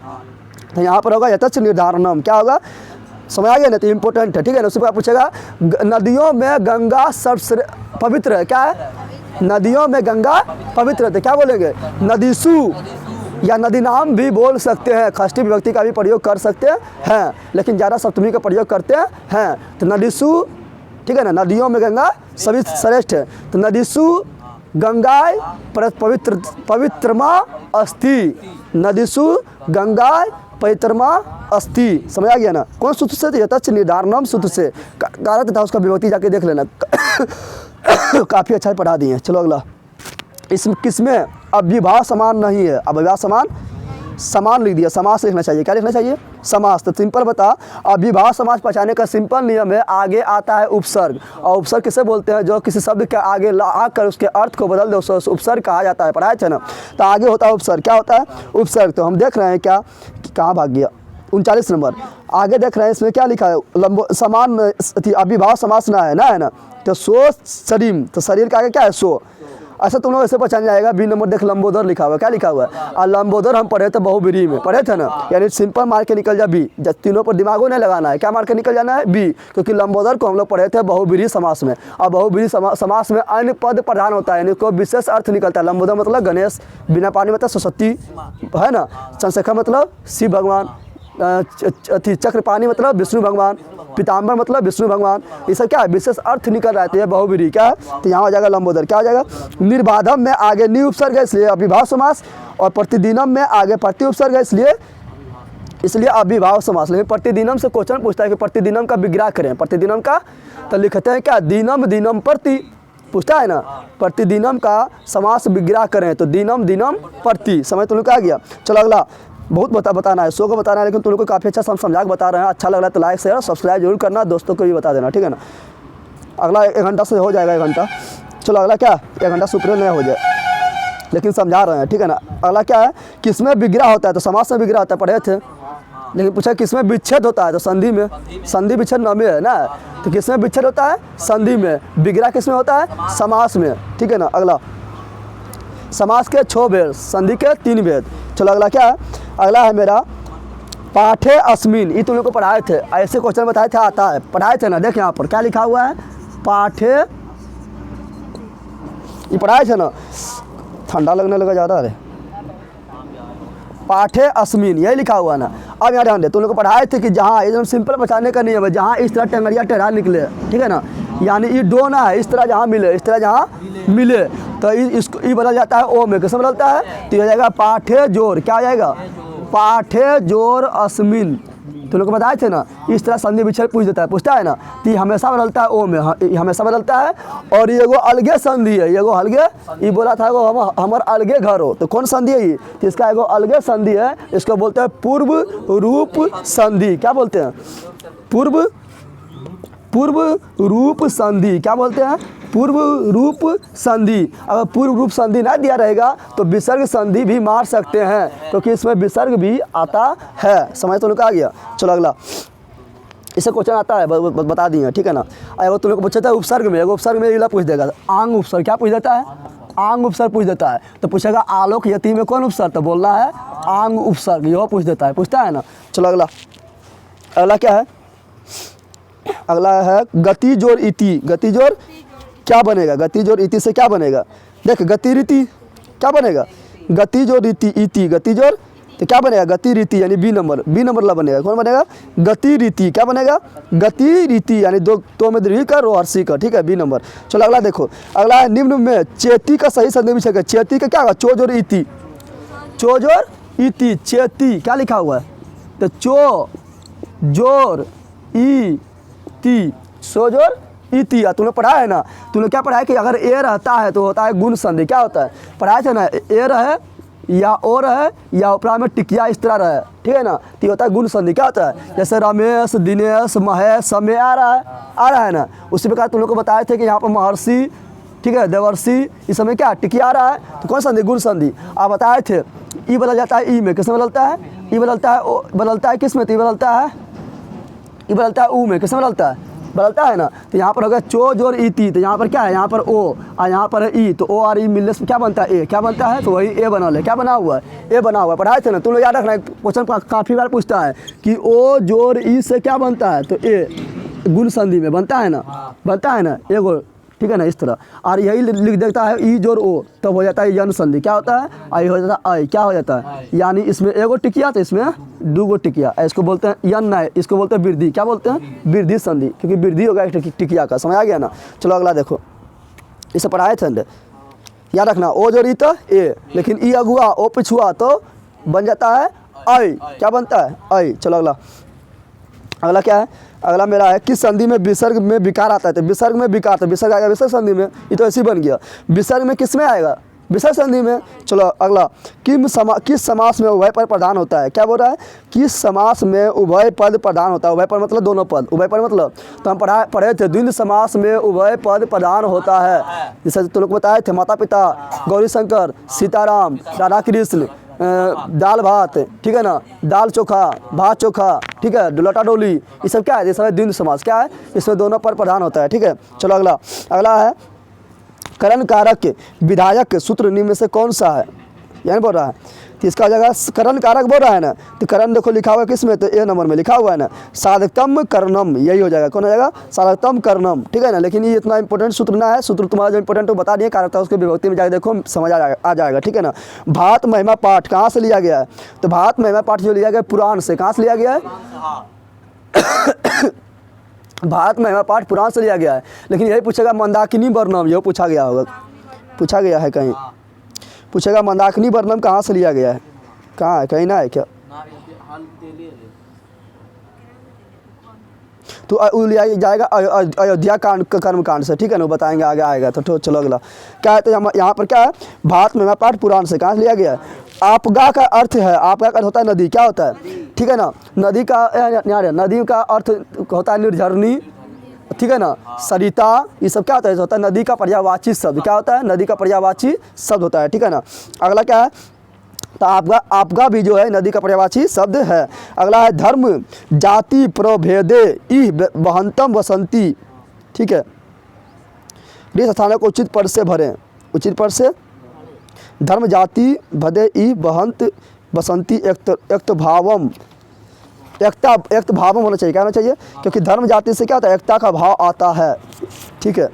तो यहाँ पर होगा यथच्छ निर्धारणम, क्या होगा, समझ आ गया ना, तो इंपॉर्टेंट है, ठीक है ना। उसके बाद पूछेगा नदियों में गंगा सबसे पवित्र है, क्या है, नदियों में गंगा पवित्र है, तो क्या बोलेंगे, नदीसु, या नदी नाम भी बोल सकते हैं, षष्ठी विभक्ति का भी प्रयोग कर सकते हैं, लेकिन ज़्यादा सप्तमी का प्रयोग करते हैं, तो नदीसु, ठीक है ना, नदियों में गंगा सभी श्रेष्ठ है, तो नदीसु गंगाय पवित्रमा अस्ति, नदीसु गंगाय पवित्रमा अस्ति। समझ आ गया ना। कौन सूत्र से? यथाच निर्धारणम सूत्र से। कारक था उसका विभक्ति जाके देख लेना। काफ़ी अच्छा पढ़ा दिए। चलो अगला, इसमें किसमें अव्ययभाव समान नहीं है? अव्ययभाव समान लिख दिया। समास लिखना चाहिए। क्या लिखना चाहिए? समास। तो सिंपल बता, अव्ययभाव समास पहचानने का सिंपल नियम है, आगे आता है उपसर्ग। और उपसर्ग किसे बोलते हैं? जो किसी शब्द के आगे आकर उसके अर्थ को बदल दे, उसे उपसर्ग कहा जाता है। पढ़ाया है ना। तो आगे होता है उपसर्ग। क्या होता है? उपसर्ग। तो हम देख रहे हैं क्या, कहाँ भाग गया, 39 नंबर। आगे देख रहे हैं, इसमें क्या लिखा है? समान अव्ययभाव समास ना है ना। तो सो शरीम, तो शरीर के आगे क्या है? सो। ऐसा तुम लोग ऐसे पहचान जाएगा। बी नंबर देख, लंबोदर लिखा हुआ है। क्या लिखा हुआ है? और लंबोदर हम पढ़े थे बहुब्रीहि में, पढ़े थे ना। यानी सिंपल मार के निकल जा बी। जब तीनों पर दिमागों नहीं लगाना है, क्या मार के निकल जाना है? बी। क्योंकि लंबोदर को हम लोग पढ़े थे बहुब्रीहि समास में। और बहुब्रीहि समास में अन्य पद प्रधान होता है, यानी कोई विशेष अर्थ निकलता है। लंबोदर मतलब गणेश, बिना पानी मतलब सरस्वती है ना। चंद्रशेखर मतलब शिव भगवान, चक्रपाणी मतलब विष्णु भगवान, पीताम्बर मतलब विष्णु भगवान। ये सब क्या है? विशेष अर्थ निकल रहा है। तो ये बहुब्रीहि क्या है? तो यहाँ हो जाएगा लंबोदर। क्या हो जाएगा? निर्बाधम में आगे नि उपसर्ग है, इसलिए अव्ययभाव समास। और प्रतिदिनम में आगे प्रति उपसर्ग है, इसलिए अव्ययभाव समास। लेकिन प्रतिदिनम से क्वेश्चन पूछता है कि प्रतिदिनम का विग्रह करें। प्रतिदिनम का तो लिखते हैं क्या? दिनम दिनम प्रति। पूछता है ना, प्रतिदिनम का समास विग्रह करें तो दिनम दिनम प्रति। समझ तुम लोग आ गया। चलो अगला, बहुत बताना है, शो को बताना है, लेकिन तुम लोग को काफ़ी अच्छा समझा के बता रहे हैं। अच्छा लग रहा है तो लाइक शेयर सब्सक्राइब जरूर करना, दोस्तों को भी बता देना, ठीक है ना। अगला 1 घंटा से हो जाएगा, 1 घंटा। चलो अगला क्या, 1 घंटा सुपर नहीं हो जाए, लेकिन समझा रहे हैं, ठीक है ना। अगला क्या है? किसमें विग्रह होता है? तो समास में विग्रह होता है, पढ़े थे। लेकिन पूछा किसमें विच्छेद होता है? तो संधि में। संधि विच्छेद न में है ना। तो किसमें विच्छेद होता है? संधि में। विग्रह किसमें होता है? समास में, ठीक है ना। अगला, समास के 6 भेद, संधि के 3 भेद। चलो अगला क्या है? अगला है मेरा पाठे अस्मिन। ये तुम लोग को पढ़ाए थे, ऐसे क्वेश्चन बताए थे, आता है, पढ़ाए थे ना। देख यहाँ पर क्या लिखा हुआ है? पाठे, ये पढ़ाए थे ना। ठंडा लगने लगा ज़्यादा। अरे पाठे अस्मिन, यही लिखा हुआ ना। अब यहाँ ध्यान दे, तुम लोग को पढ़ाए थे कि जहाँ एकदम सिंपल बचाने का नियम है, जहाँ इस तरह टंगरिया टेढ़ा निकले, ठीक है ना, यानी ये डो ना है, इस तरह जहाँ मिले, इस तरह जहाँ मिले, तो इसको ई बदल जाता है ओ में। किसमें बदलता है? तो हो जाएगा पाठे जोर। क्या हो जाएगा? पाठे जोर अस्मिन। तुम लोग को बताए थे ना, इस तरह संधि विच्छेद पूछ देता है, पूछता है ना। तो ये हमेशा बदलता है ओ में, हमेशा बदलता है। और ये एगो अलगे संधि है, एगो अलगे, ये बोला था एगो हमार अलगे घर हो। तो कौन संधि है ये? तो इसका एगो अलगे संधि है, इसको बोलते हैं पूर्व रूप संधि। क्या बोलते हैं? पूर्व रूप संधि। क्या बोलते हैं? पूर्व रूप संधि। अगर पूर्व रूप संधि ना दिया रहेगा तो विसर्ग संधि भी मार सकते हैं, क्योंकि इसमें विसर्ग भी आता है। समझ तो लोग आ गया। चलो अगला, इससे क्वेश्चन आता है, बता दिए, ठीक है ना। अगर तुम लोग को पूछा था उपसर्ग में, उपसर्ग में इला पूछ देगा, आंग उपसर्ग। क्या पूछ देता है? आंग उपसर्ग पूछ देता है। तो पूछेगा आलोक यति में कौन उपसर्ग? तो बोलना है आंग उपसर्ग, यह पूछ देता है, पूछता है ना। चलो अगला, अगला क्या है? अगला है गति जोड़ इति। गति जोड़ क्या बनेगा? गति जोड़ इति से क्या बनेगा? देख, गति रीति क्या बनेगा? गति जोड़ रीति, इति गति जोड़, तो क्या बनेगा? गति रीति, यानी बी नंबर ला बनेगा। कौन बनेगा? गति रीति। क्या बनेगा? गति रीति, यानी दो में दीर्घ का, रो हर्षी का, ठीक है, बी नंबर। चलो अगला देखो, अगला है निम्न में चेती का सही संधि विच्छेद। चेती का क्या होगा? चो जोड़ इति, चो जोड़ इति, चेती। क्या लिखा हुआ है? तो चो जोड़ इति, सो जोड़ इति। तुमने पढ़ा है ना, तुमने क्या पढ़ा है कि अगर ए रहता है तो होता है गुण संधि। क्या होता है? पढ़ाया था ना, ए रहे या ओ रहे या ऊपर में टिकिया इस तरह रहे, ठीक है ना, तो होता है गुण संधि। क्या होता है? जैसे रमेश, दिनेश, महेश, समय आ रहा है ना। उसी प्रकार तुम लोग को बताए थे कि यहाँ पर महर्षि, ठीक है, देवर्षि, इस समय क्या टिकिया आ रहा है, तो कौन संधि? गुण संधि। आप बताए थे ई बदल जाता है ई में। किसमें बदलता है? ई बदलता है, ओ बदलता है, किस में? तो ई बदलता है, ई बदलता है ऊ में। किसमें बदलता है? बदलता है ना। तो यहाँ पर होगा चो जोड़ इति, तो यहाँ पर क्या है? यहाँ पर ओ और यहाँ पर है ई, तो ओ और ई मिलने से क्या बनता है? ए। क्या बनता है? तो वही ए बना ले। क्या बना हुआ है? ए बना हुआ है। पढ़ाए थे ना, तुम लोग याद रखना, क्वेश्चन काफ़ी बार पूछता है कि ओ जोड़ ई से क्या बनता है? तो ए गुण संधि में बनता है ना, बनता है ना एगो, ठीक है ना, इस तरह। और यही लिख देता है ई जोड़ ओ, तब हो जाता है यन संधि। क्या होता है? आई हो जाता है आई। क्या हो जाता है? यानी इसमें एगो टिकिया तो इसमें दूगो टिकिया। इसको बोलते हैं यन ना, इसको बोलते हैं वृद्धि। क्या बोलते हैं? वृद्धि संधि, क्योंकि वृद्धि होगा टिकिया का। समझ आ गया ना। चलो अगला देखो, इसे पढ़ाए थे याद रखना ओ जोड़ी तो ए, लेकिन ई अगुआ ओ पिछुआ तो बन जाता है ऐ। क्या बनता है? ऐ। चलो अगला, अगला क्या है? अगला मेरा है किस संधि में विसर्ग में विकार आता है? तो विसर्ग में विकार, तो विसर्ग आएगा विसर्ग संधि में, ये तो ऐसे ही बन गया। विसर्ग में किस में आएगा? विसर्ग संधि में। चलो अगला, किस समास में उभय पद प्रधान होता है? क्या बोल रहा है? किस समास में उभय पद प्रधान होता है? उभय पद मतलब दोनों पद, उभय पद मतलब तो हम पढ़े थे द्वंद्व समास में उभय पद प्रधान होता है। जैसे तुम लोग बताए थे माता पिता, गौरी शंकर, सीताराम, राधा कृष्ण, दाल भात, ठीक है ना, दाल चोखा, भात चोखा, ठीक है, डोलटा डोली, ये सब क्या है? ये सब द्वंद्व समास। क्या है? इसमें दोनों पद प्रधान होता है। ठीक है, चलो अगला, अगला है करण कारक विधायक सूत्र निम्न में से कौन सा है? यानी बोल रहा है तो इसका जगह करण कारक बोल रहा है ना, तो करण देखो लिखा हुआ है किस में? तो ए नंबर में लिखा हुआ है ना, साधकतम कर्णम, यही हो जाएगा। कौन हो जाएगा? साधकतम कर्णम। ठीक है ना, लेकिन ये इतना इंपॉर्टेंट सूत्र ना है, सूत्र तुम्हारा जो इंपॉर्टेंट है बता दिए, कारक था उसके विभक्ति में जाकर देखो समझ आ जाएगा। ठीक है ना। भात महिमा पाठ कहाँ से लिया गया है? तो भात महिमा पाठ जो लिया गया पुराण से, कहाँ से लिया गया है? भारत महिमा पाठ पुराण से लिया गया है, लेकिन यही पूछेगा मंदाकिनी वर्णम, यही पूछा गया होगा, पूछा गया है कहीं, पूछेगा मंदाकिनी वर्णम कहाँ से लिया गया है? कहाँ है? कहीं ना है क्या? तो लिया जाएगा अयोध्या कांड कर्म कांड से। ठीक है ना, वो बताएंगे आगे आएगा। तो चलो अगला क्या है? तो यहाँ पर क्या है? भारत महिमा पाठ पुराण से कहाँ से लिया गया है? आपगा का अर्थ है, आपगा का अर्थ होता है नदी। क्या होता है? ठीक है ना, नदी का नदी का अर्थ होता है निर्झरनी, ठीक है ना, सरिता, ये सब क्या होता है? होता है नदी का पर्यायवाची शब्द। क्या होता है? नदी का पर्यायवाची शब्द होता है। ठीक है ना। अगला क्या है? तो आपगा भी जो है नदी का पर्यायवाची शब्द है। अगला है धर्म जाति प्रभेदे इह बहंतम वसंती। ठीक है, इस स्थानों को उचित पद से भरें, उचित पद से। धर्म जाति भदे ई बहंत बसंती एक भावम, एक भावम होना चाहिए। क्या होना चाहिए? क्योंकि धर्म जाति से क्या होता है? एकता का भाव आता है। ठीक है,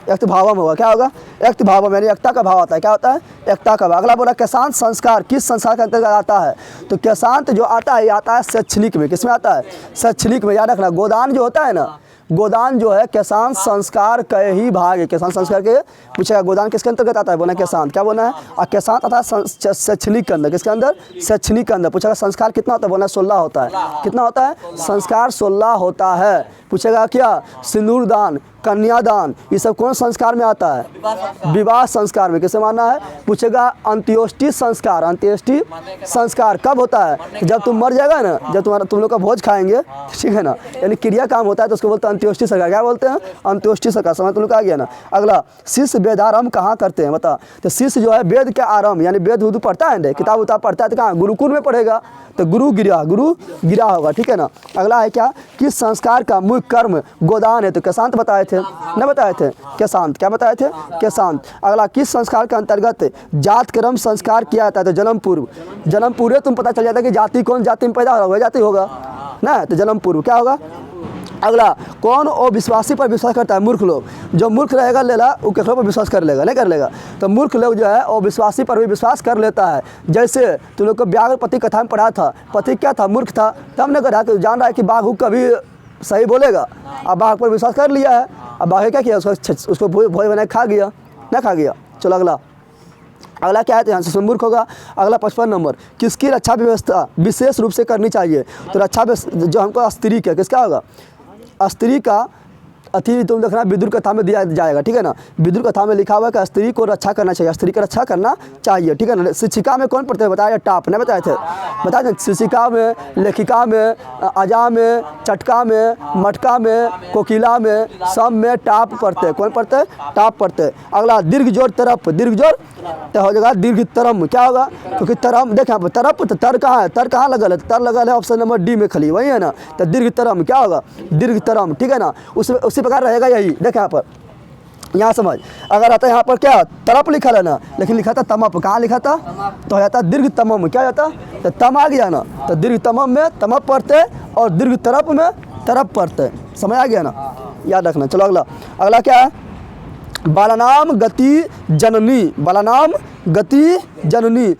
एक भावम होगा। क्या होगा? एक भावम यानी एकता का भाव आता है। क्या होता है? एकता का भाव। अगला बोला केशांत संस्कार किस संस्कार के अंतर्गत आता है? तो केशांत जो आता है ये आता है शैक्षणिक में। किस में आता है? शैक्षणिक में। याद रखना, गोदान जो होता है ना, गोदान जो है केशांत संस्कार का ही भाग है। केशांत संस्कार के पूछेगा गोदान किसके अंतर्गत आता है? बोला केशांत। क्या बोलना है? और केशांत आता है शैक्षणिक के अंदर। किसके अंदर? शैक्षणिक के अंदर। पूछेगा संस्कार कितना होता है? बोलना 16 होता है। कितना होता है? संस्कार 16 होता है। पूछेगा क्या? सिंदूर दान, कन्यादान, ये सब कौन संस्कार में आता है? विवाह संस्कार में। किसे मानना है? पूछेगा अंत्योष्टि संस्कार। अंत्योष्टि संस्कार कब होता है? जब तुम मर जाएगा ना, जब तुम लोग का भोज खाएंगे, ठीक है ना, यानी क्रिया काम होता है तो उसको बोलते हैं अंत्योष्टि संस्कार। क्या बोलते हैं? अंत्योष्टि संस्कार। समझ तुम लोग आ गया ना। अगला, शिष्य वेदारंभ कहाँ करते हैं? बता। तो शिष्य जो है वेद के आरंभ, यानी वेद उर्दू पढ़ता है, किताब उताब पढ़ता है तो कहाँ? गुरुकुल में पढ़ेगा, तो गुरु गिरा होगा। ठीक है ना। अगला है क्या? किस संस्कार का मुख्य कर्म गोदान है? तो केशांत बताए थे, न बताए थे? केशांत। क्या बताए थे? केशांत। अगला, किस संस्कार के अंतर्गत जात कर्म संस्कार किया जाता है? तो जन्म पूर्व। जन्म पूर्व तुम पता चल जाता है कि जाति कौन जाति में पैदा हो रहा है, वह जाति होगा ना, तो जन्म पूर्व। क्या होगा? अगला, कौन ओ विश्वासी पर विश्वास करता है? मूर्ख लोग। जो मूर्ख रहेगा लेला वो केकरो पर विश्वास कर लेगा, नहीं कर लेगा। तो मूर्ख लोग जो है वो विश्वासी पर भी विश्वास कर लेता है। जैसे तुम लोग को व्याघ्र पति कथा में पढ़ा था, पति क्या था? मूर्ख था, तब ने कहा कि जान रहा है कि बाघ कभी सही बोलेगा, अब बाघ पर विश्वास कर लिया है। अब बाघ क्या किया? उसको भोज बना खा गया, ना खा गया। चलो अगला, अगला क्या है? तो यहाँ से मूर्ख होगा। अगला 55 नंबर, किसकी रक्षा व्यवस्था विशेष रूप से करनी चाहिए? तो रक्षा जो हमको स्त्री का किसका होगा? स्त्री का अति तुम देखना विदुर कथा में दिया जाएगा। ठीक है ना, विदुर कथा में लिखा हुआ है कि स्त्री को रक्षा करना चाहिए, स्त्री की रक्षा करना चाहिए। ठीक है ना। शिक्षिका में कौन पढ़ते हैं? बताया टाप, नहीं बताए थे? बताए थे शिक्षिका में, लेखिका में, अजा में, चटका में, मटका में, कोकिला में, सब में टाप पढ़ते हैं। कौन पढ़ते हैं? टाप पढ़ते हैं। अगला, दीर्घ जोड़ तरफ, दीर्घ जोड़ तो हो जाएगा दीर्घ तरम। क्या होगा? क्योंकि तरम देखें यहाँ पर तरप, तो तर कहाँ है? तर कहाँ लगल है? तर लगल है ऑप्शन नंबर डी में खाली, वही है ना। तो दीर्घ तरम क्या होगा? दीर्घ तरम। ठीक है ना। उसी प्रकार रहेगा यही। देखें यहाँ पर, यहाँ समझ अगर आता है यहाँ पर क्या तरप लिखा है ना, लेकिन लिखा था तमप। कहाँ लिखा था? तो हो जाता दीर्घ तमम। क्या जाता? तो तम आ गया ना, तो दीर्घ तमम में तमप पढ़ते और दीर्घ तरप में तरप पढ़ते। समझ आ गया ना, याद रखना। चलो अगला, अगला क्या है? बालानाम गति जननी, बालानाम गति जननी।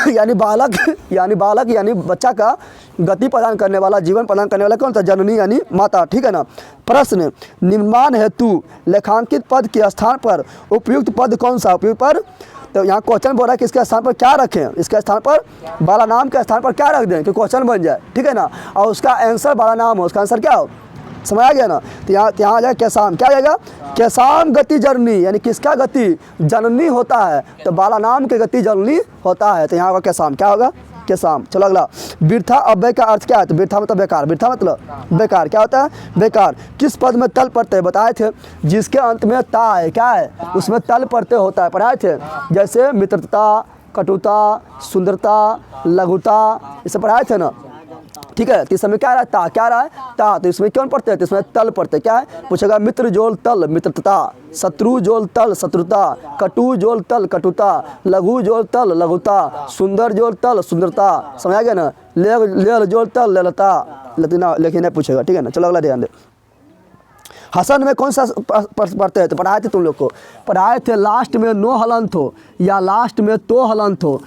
यानी बालक यानी बच्चा का गति प्रदान करने वाला, जीवन प्रदान करने वाला कौन था? जननी यानी माता, ठीक है ना। प्रश्न, निर्माण हेतु लेखांकित पद के स्थान पर उपयुक्त पद कौन सा? उपयुक्त पद, तो यहाँ क्वेश्चन बोल रहा है कि इसके स्थान पर क्या रखें, इसके स्थान पर बाला नाम के स्थान पर क्या रख दें कि क्वेश्चन बन जाए, ठीक है ना। और उसका आंसर बाला नाम हो, उसका आंसर क्या हो, समझ आ गया ना। तो यहाँ आ जाएगा केसाम, क्या आ जाएगा? केसाम गति जननी, यानी किसका गति? जननी होता है, तो बाला नाम के गति जननी होता है, तो यहाँ होगा केसाम, क्या होगा? केसाम। चलो अगला, वृथा अव्यय का अर्थ क्या है? तो वृथा मतलब बेकार, वृथा मतलब बेकार, क्या होता है? बेकार। किस पद में तल प्रत्यय बताए थे? जिसके अंत में ता है, क्या है? उसमें तल प्रत्यय होता है, पढ़ाए थे। जैसे मित्रता, कटुता, सुंदरता, लघुता, ये सब पढ़ाए थे ना, ठीक है। तो इस समय क्या रहा है? ता, क्या रहा है? ता। तो इसमें कौन पढ़ते हैं? तो इसमें तल पढ़ते हैं, क्या है? पूछेगा मित्र जोल तल मित्रता, शत्रु जोल तल शत्रुता, कटु जोल तल कटुता, लघु जोल तल लघुता, सुंदर जोल तल सुंदरता, समझ आ गया ना। ले जोल तल ललता, लेकिन नहीं पूछेगा, ठीक है ना। चलो अगला ध्यान दे। हसन में कौन सा पढ़ते हैं? तो पढ़ाए थे तुम लोग को, पढ़ाए थे लास्ट में नो हलंत हो या लास्ट में तो हलंत हो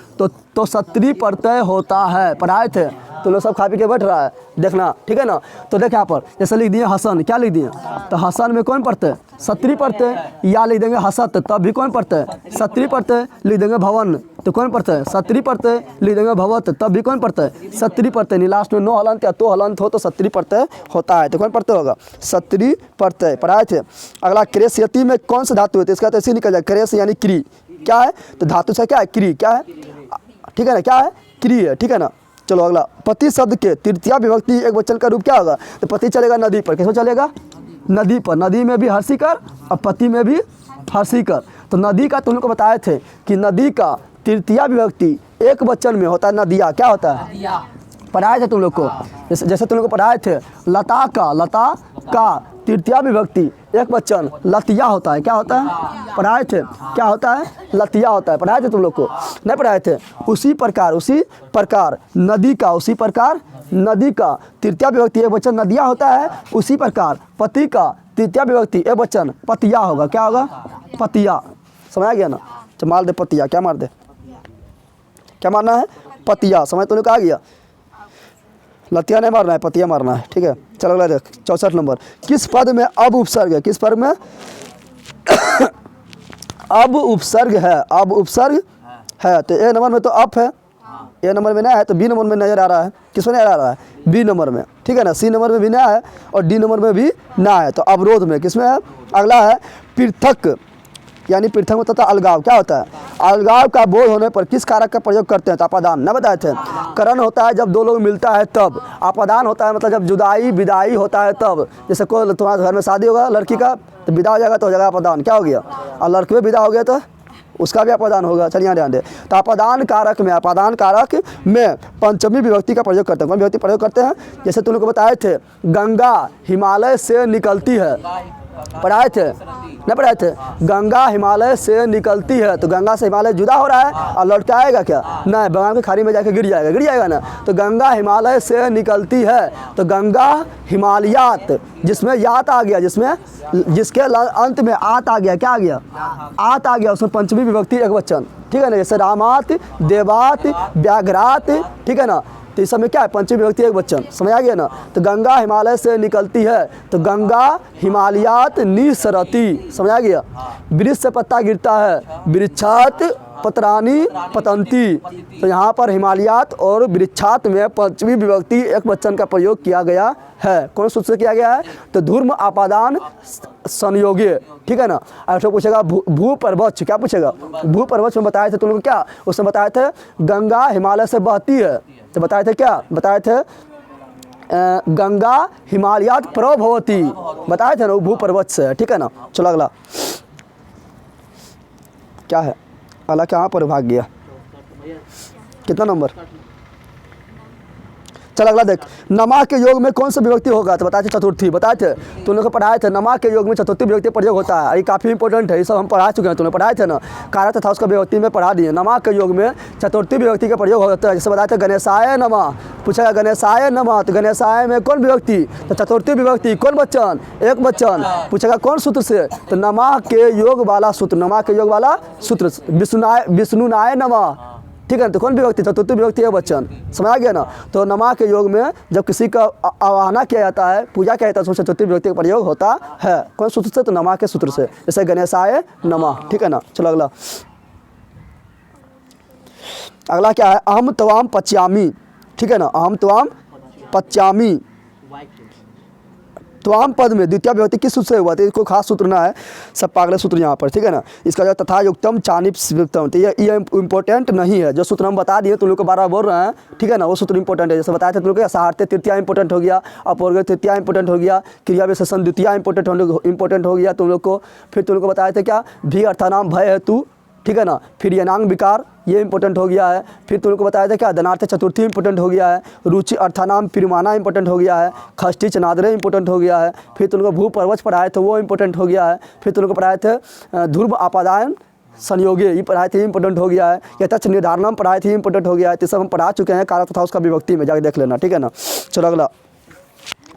तो सत्री प्रत्यय होता है, पढ़ाए थे। तो लोग सब खा पी के बैठ रहा है, देखना, ठीक है ना। तो देख यहाँ पर जैसे लिख दिए हसन, क्या लिख दिए? तो हसन में कौन पढ़ते हैं? सत्री पढ़ते हैं। या लिख देंगे हसत, तब भी कौन पढ़ते हैं? सत्री पढ़ते हैं। लिख देंगे भवन, तो कौन पढ़ते हैं? सत्री पढ़ते हैं। लिख देंगे भवत, तब भी कौन पढ़ते हैं? सत्री पढ़ते हैं। लास्ट में नो हलंत या तो हलंत हो तो सत्री प्रत्यय होता है, तो कौन पढ़ते होगा? सत्री प्रत्यय, पढ़ाए थे। अगला, क्रेस्यति में कौन सा धातु है? तो इसका तो ऐसे निकल जाए, क्रेस यानी क्री, क्या है? तो धातु से क्या है? क्री, क्या है? ठीक है ना, क्या है? क्री है, ठीक है ना। चलो अगला, पति शब्द के तृतीया विभक्ति एक वचन का रूप क्या होगा? तो पति चलेगा नदी पर, किसमें चलेगा? नदी पर। नदी में भी हर्षिकर और पति में भी हर्षिकर। तो नदी का तुम लोग को बताए थे कि नदी का तृतीया विभक्ति एक वचन में होता है नदिया, क्या होता है? पढ़ाए थे तुम लोग को, जैसे तुम लोग को पढ़ाए थे लता का तृतीया विभक्ति एक वचन लतिया होता है, क्या होता है? पढ़ाए थे, क्या होता है? लतिया होता है, पढ़ाए थे तुम लोग को, नहीं पढ़ाए थे? उसी प्रकार नदी का, उसी प्रकार नदी का तृतीया विभक्ति एक वचन नदिया होता है, उसी प्रकार पति का तृतीया विभक्ति एक वचन पतिया होगा, क्या होगा? पतिया, समझ आ गया ना। तो मार दे पतिया, क्या मार दे? क्या मारना है? पतिया, समझ तुमने कहा गया। लतिया नहीं मारना है, पतिया मारना है, ठीक है। चलो अगला देख, 64 नंबर। किस पद में अब उपसर्ग है? किस पद में अब उपसर्ग है? अब उपसर्ग है, तो ए नंबर में तो अप है, ए नंबर में ना है, तो बी नंबर में नजर आ रहा है। किस में नजर आ रहा है? बी नंबर में, ठीक है ना। सी नंबर में भी ना है और डी नंबर में भी ना है, तो अवरोध में किस में है? अगला है पृथक, यानी पृथक में तथा अलगाव, क्या होता है? अलगाव का बोध होने पर किस कारक का प्रयोग करते हैं? तो अपादान, न बताए थे। करण होता है जब दो लोग मिलता है तब, अपादान होता है मतलब जब जुदाई विदाई होता है तब। जैसे कोई तुम्हारे घर में शादी होगा लड़की का, तो विदा हो जाएगा तो हो जाएगा अपादान, क्या हो गया? और लड़के में विदा हो गया तो उसका भी अपादान होगा। चलिए यहाँ ध्यान दे। तो अपादान कारक में पंचमी विभक्ति का प्रयोग करते हैं। कौन विभक्ति प्रयोग करते हैं? जैसे तुम लोग को बताए थे गंगा हिमालय से निकलती है, पढ़ाए थे नहीं? पढ़ाए थे। गंगा हिमालय से निकलती है, तो गंगा से हिमालय जुदा हो रहा है और लौट के आएगा क्या? नहीं, बंगाल की खाड़ी में जाके गिर जाएगा ना। तो गंगा हिमालय से निकलती है, तो गंगा हिमालयात, जिसमें यात आ गया, जिसके अंत में आत आ गया, क्या आ गया? आत आ गया, उसमें पंचमी विभक्ति एक वचन, ठीक है ना। जैसे रामात, देवात, व्याघ्रात, ठीक है ना। तो इस समय क्या है? पंचमी विभक्ति एक वचन, समझ आ गया ना। तो गंगा हिमालय से निकलती है, तो गंगा हिमालयात निसरती, समझ आ गया। वृक्ष से पत्ता गिरता है, वृक्षात पत्रानी पतंती, तो यहाँ पर हिमालयात और वृक्षात में पंचमी विभक्ति एक वचन का प्रयोग किया गया है। कौन सूत्र से किया गया है? तो धूर्म आपादान संयोगे, ठीक है ना। ऐसा पूछेगा भू पर्वत, क्या पूछेगा? भू पर्वत में बताए थे तुम लोग, क्या उसमें बताए थे? गंगा हिमालय से बहती है, तो बताए थे क्या? बताए थे गंगा हिमालयात प्रभवती, बताए थे ना, भू पर्वत से, ठीक है ना। चलो अगला क्या है? अगला कहाँ पर भाग गया? कितना नंबर? चल अगला देख, नमा के योग में कौन सा विभक्ति होगा? तो बताए थे चतुर्थी, बताए थे तुम लोग को, पढ़ाए थे नमा के योग में चतुर्थी विभक्ति प्रयोग होता है। ये काफ़ी इंपॉर्टेंट है, ये सब हम पढ़ा चुके हैं, तुमने पढ़ाए थे ना। कारक तथा उसका विभक्ति में पढ़ा दिए। नमा के योग में चतुर्थी विभक्ति का प्रयोग होता है। जैसे बताए थे गणेशाय नमः, पूछेगा गणेशाय नमः, तो गणेशाय में कौन विभक्ति? तो चतुर्थी विभक्ति, कौन वचन? एक वचन। पूछेगा कौन सूत्र से? तो नमा के योग वाला सूत्र, नमा के योग वाला सूत्र, विष्णुनाय नमः, ठीक है। तो कौन विभक्ति, चतुर्थी विभक्ति एकवचन, समझ आ गया ना। तो नमा के योग में जब किसी का आवाहना किया जाता है, पूजा किया जाता है, तो चतुर्थी विभक्ति का प्रयोग होता है। कौन सूत्र से, तो नमा के सूत्र से, जैसे गणेशाय नमः, ठीक है ना। चलो अगला, अगला क्या है, अहम त्वाम पच्यामी, ठीक है ना। अहम त्वाम पच्यामी, त्वाम पद में द्वितीय विभक्ति किस सूत्र से हुआ, तो इसको खास सूत्र ना है, सब पागल सूत्र यहाँ पर, ठीक है ना। इसका जो तथा युक्तम चानिप युक्तम, तो ये इंपॉर्टेंट नहीं है। जो सूत्र हम बता दिए तुम लोग को बार-बार बोल रहे हैं, ठीक है ना, वो सूत्र इंपॉर्टेंट है। जैसे बताया था तुम लोग को सहारते तृतीया इंपॉर्टेंट हो गया, अपवर्ग तृतीया इंपॉर्टेंट हो गया, क्रिया विशेषण द्वितीया इंपॉर्टेंट हो गया तुम लोग को। फिर तुम लोग को बताया था क्या, भी अर्थानाम भय हेतु, ठीक है ना। फिर यनांग विकार, ये इंपॉर्टेंट हो गया है। फिर तुम लोग को बताया था क्या, धनार्थ चतुर्थी इंपॉर्टेंट हो गया है। रुचि अर्थानाम पिरमाना इंपॉर्टेंट हो गया है। खष्टी चनादरे इंपॉर्टेंट हो गया है। फिर तुम लोग को भू पर्वच पढ़ाए थे, वो इंपॉर्टेंट हो गया है। फिर तुम लोग को पढ़ाए थे ध्रुव आपादान संयोगे, ये पढ़ाए थे, इंपॉर्टेंट हो गया है। यथाच निर्धारणम पढ़ाए थे, इंपॉर्टेंट हो गया है। तो सब हम पढ़ा चुके हैं, कारक तथा उसका विभक्ति में जाकर देख लेना, ठीक है ना। चलो अगला,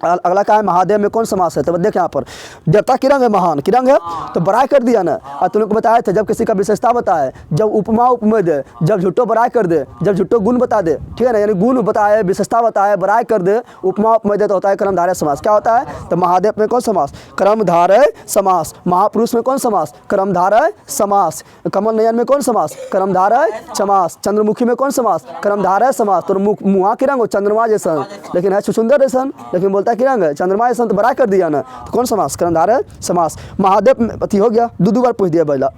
अगला क्या है, महादेव में कौन समास है, तो देखें यहाँ पर, देवता की रंग है, महान की रंग है, तो बड़ाई कर दिया ना। और तुम लोग को बताया था जब किसी का विशेषता बताए, जब उपमा उपमेय दे, जब झुट्टो बड़ाई कर दे, जब झुट्टो गुण बता दे, ठीक है ना, यानी गुण बताए, विशेषता बताए, बड़ाई कर दे, उपमा उपमेय दे, तो होता है कर्मधारय समास। क्या होता है, तो महादेव में कौन समास, कर्मधारय समास। महापुरुष में कौन समास, कर्मधारय समास। कमल नयन में कौन समास, कर्मधारय समास। चंद्रमुखी में कौन समास, कर्मधारय समास। तो मुआ की रंग हो चंद्रमा जैसा, लेकिन है सुंदर जैसा, लेकिन बोलता है कि रंग है चंद्रमा जैसा, तो बड़ा कर दिया ना, तो कौन समास, कर्मधारय समास। महादेव में पति हो गया, दो बार पूछ दिया पहला,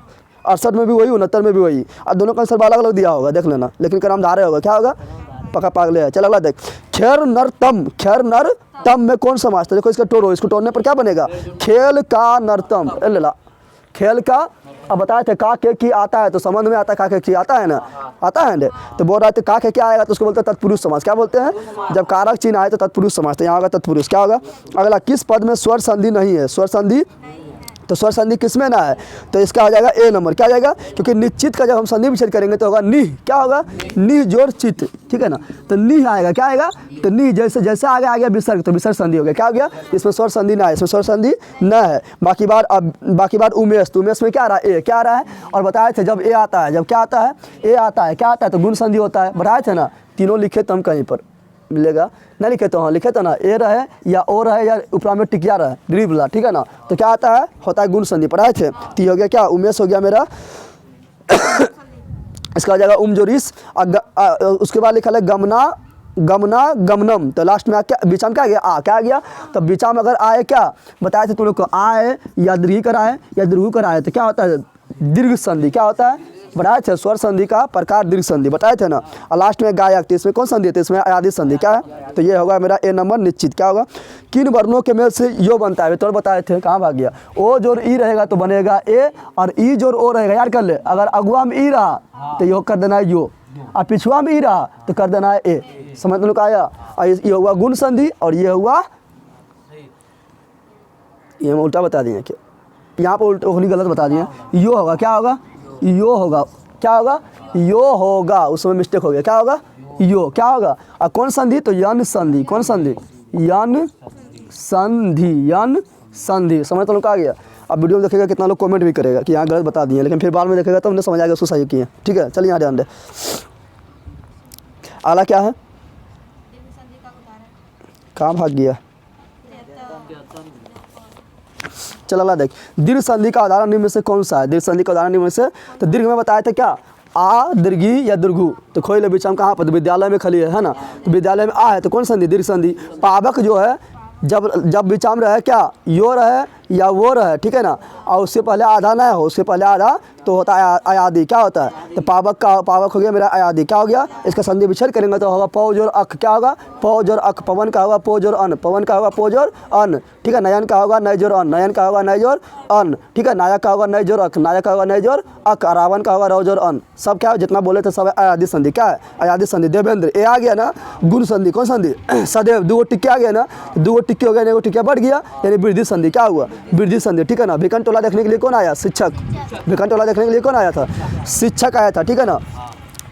68 में भी वही, 69 में भी वही, और दोनों का आंसर अलग अलग दिया होगा, देख लेना, लेकिन कर्मधारय होगा। क्या होगा, पका पागले है। चल अगला देख, खेर नर तम, खेर नर तम में कौन समास, तो देखो इसका टोरो, इसको तोड़ने पर क्या बनेगा, खेल का नरतम, ला खेल का। अब बताए थे का के की आता है, तो संबंध में आता है, का के की आता है ना, आता है ना। तो बोल रहा है का के क्या आएगा, तो उसको बोलते हैं तत्पुरुष समास। क्या बोलते हैं, जब कारक चिन्ह आए तो तत्पुरुष समास, तो यहाँ होगा तत्पुरुष। क्या होगा, अगला, किस पद में स्वर संधि नहीं है, स्वर संधि, तो स्वर संधि किस में ना है, तो इसका हो जाएगा ए नंबर। क्या हो जाएगा, क्योंकि निश्चित का जब हम संधि विच्छेद करेंगे तो होगा निह। क्या होगा, निह जोड़ चित, ठीक है ना। तो निह आएगा, क्या आएगा, तो निह जैसे जैसे आगे आ गया विसर्ग, तो विसर्ग संधि हो गया। क्या हो गया, इसमें स्वर संधि ना है, इसमें स्वर संधि न है। बाकी बार उमेश, तो उमेश में क्या आ रहा है, ए। क्या आ रहा है, और बताए थे जब ए आता है, जब क्या आता है, ए आता है, क्या आता है, तो गुण संधि होता है। बताए थे ना, तीनों लिखे तो हम कहीं पर मिलेगा, नहीं लिखे तो हाँ लिखे तो ना, ए रहे या ओ रहे या उपरा में टिकिया रहे, ड्रिबला, ठीक है ना। तो क्या आता है, होता है गुण संधि, पढ़ाए थे। ती हो गया क्या, उमेश हो गया मेरा इसका हो जाएगा उमजोरिस। उसके बाद लिखा है गमना, गमना गमनम, तो लास्ट में क्या, बीचा में क्या आ गया, आ। क्या आ गया, तो बीचा में अगर आए, क्या बताए थे तुम लोग को, आए या दीर्घ कराए या दीर्घ कराए, तो क्या होता है, दीर्घ संधि। क्या होता है, बताए थे स्वर संधि का प्रकार दीर्घ संधि, बताए थे ना। और लास्ट में गायक, तो इसमें कौन संधि है, इसमें अयादित संधि। क्या है, तो ये होगा मेरा ए नंबर निश्चित। क्या होगा, किन वर्णों के मेल से यो बनता है, तो बताए थे, कहाँ भाग गया, ओ जोर ई रहेगा तो बनेगा ए, और ई जोर ओ रहेगा, याद कर ले। अगर अगुआ में ई रहा तो यो कर देना है यो, और पिछुआ में ई रहा तो कर देना है ए। समझ लोग आया, और ये हुआ गुण संधि, और ये हुआ, ये हम उल्टा बता दिए, यहाँ पर उल्टा होनी गलत बता दिए। यो होगा, क्या होगा, यो होगा, क्या होगा, यो होगा, उसमें मिस्टेक हो गया। क्या होगा, यो। क्या होगा, और कौन संधि, तो यन संधि। कौन संधि, यन संधि, यन संधि। समझ तो लोग आ गया। अब वीडियो में देखेगा कितना लोग कमेंट भी करेगा कि यहाँ गलत बता दिए, लेकिन फिर बाद में देखेगा तो हमने समझ आएगा उसको सही किए, ठीक है। चलिए यहाँ ध्यान दे, आला क्या है, कहाँ भाग गया, चल अगला देख, दीर्घ संधि का उदाहरण निम्न में से कौन सा है, दीर्घ संधि का उदाहरण निम्न में से, तो दीर्घ में बताया था क्या, आ दीर्घी या दीर्घु, तो खोई ले बीच में कहाँ पर, तो विद्यालय में खली है ना, तो विद्यालय में आ है, तो कौन संधि, दीर्घ संधि। पावक जो है जब विचाम रहे, क्या यो रहे या वो रहे, ठीक है ना, और उससे पहले आधा ना हो, उससे पहले आधा तो होता है अयादी। क्या होता है, तो पावक हो गया मेरा अयादी। क्या हो गया, इसका संधि विच्छेद करेंगे तो होगा पौज और अख। क्या होगा, पौज और अख। पवन का होगा पोज और अन, पवन का होगा पोज और अन, ठीक है। नयन का होगा नैज और अन, नयन का होगा नैज और अन, ठीक है। नायक का होगा नैज और अख, नायक का होगा नैज और अख। रावण का होगा रौज और अन। सब क्या है, जितना बोले थे सब अयादी संधि। क्या है, अयादी संधि। देवेंद्र, ए आ गया ना, गुण संधि। कौन संधि, सदैव, दो टिक्के आ गया ना, दो टिक्के हो गया, एगो टिक्का बढ़ गया, यानी वृद्धि संधि। क्या हुआ, वृद्धि संधि, ठीक है ना। भिकन टोला देखने के लिए कौन आया, शिक्षक। भिकन टोला देखने के लिए कौन आया था, शिक्षक आया था, ठीक है ना।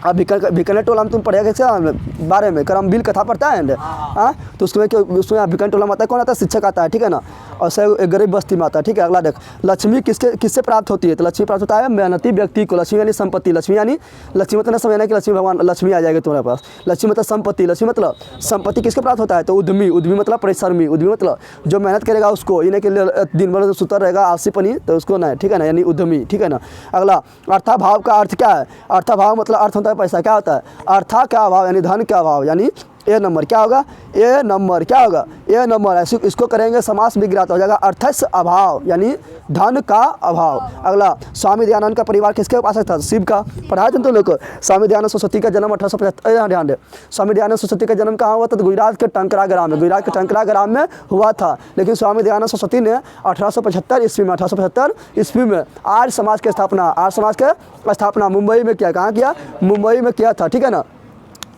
अब बीकानेर टोला में तुम पढ़ेगा किसके बारे में, करमबीर कथा पढ़ता है हाँ, तो उसमें बीकानेर टोला में आता है, कौन आता है, शिक्षक आता है, ठीक है ना, और एक गरीब बस्ती में आता है, ठीक है। अगला देख, लक्ष्मी किससे प्राप्त होती है, तो लक्ष्मी प्राप्त होता है मेहनती व्यक्ति को। लक्ष्मी यानी संपत्ति, लक्ष्मी यानी लक्ष्मी मतलब समझना कि लक्ष्मी भगवान लक्ष्मी आ जाएगी तुम्हारे पास। लक्ष्मी मतलब संपत्ति, लक्ष्मी मतलब संपत्ति किसके प्राप्त होता है, तो उद्यमी, उद्यमी मतलब परिश्रमी, उद्यमी मतलब जो मेहनत करेगा उसको, इन्हें के लिए दिन भर सुतर रहेगा आलसी पनी तो उसको ना, ठीक है ना, यानी उद्यमी, ठीक है ना। अगला, अर्थाभाव का अर्थ क्या है, अर्थाभाव मतलब अर्थ होता है पैसा, क्या होता है, अर्था का अभाव यानी धन का अभाव, यानी ए नंबर क्या होगा, ए नंबर क्या होगा, ए नंबर। ऐसे इसको करेंगे समास विग्रह हो जाएगा, अर्थस्य अभाव यानी धन का अभाव। अगला, स्वामी दयानंद का परिवार किसके उपासक था, शिव का। पढ़ा तुम लोग को, स्वामी दयानंद सरस्वती का जन्म 1875, ध्यान दे, स्वामी दयानंद सरस्वती का जन्म कहाँ हुआ था, तो गुजरात के टंकरा ग्राम में, गुजरात के टंकरा ग्राम में हुआ था। लेकिन स्वामी दयानंद सरस्वती ने 1875 ईस्वी में, 1875 ईस्वी में आर्य समाज की स्थापना, आर्य समाज की स्थापना मुंबई में किया। कहाँ किया, मुंबई में किया था, ठीक है ना।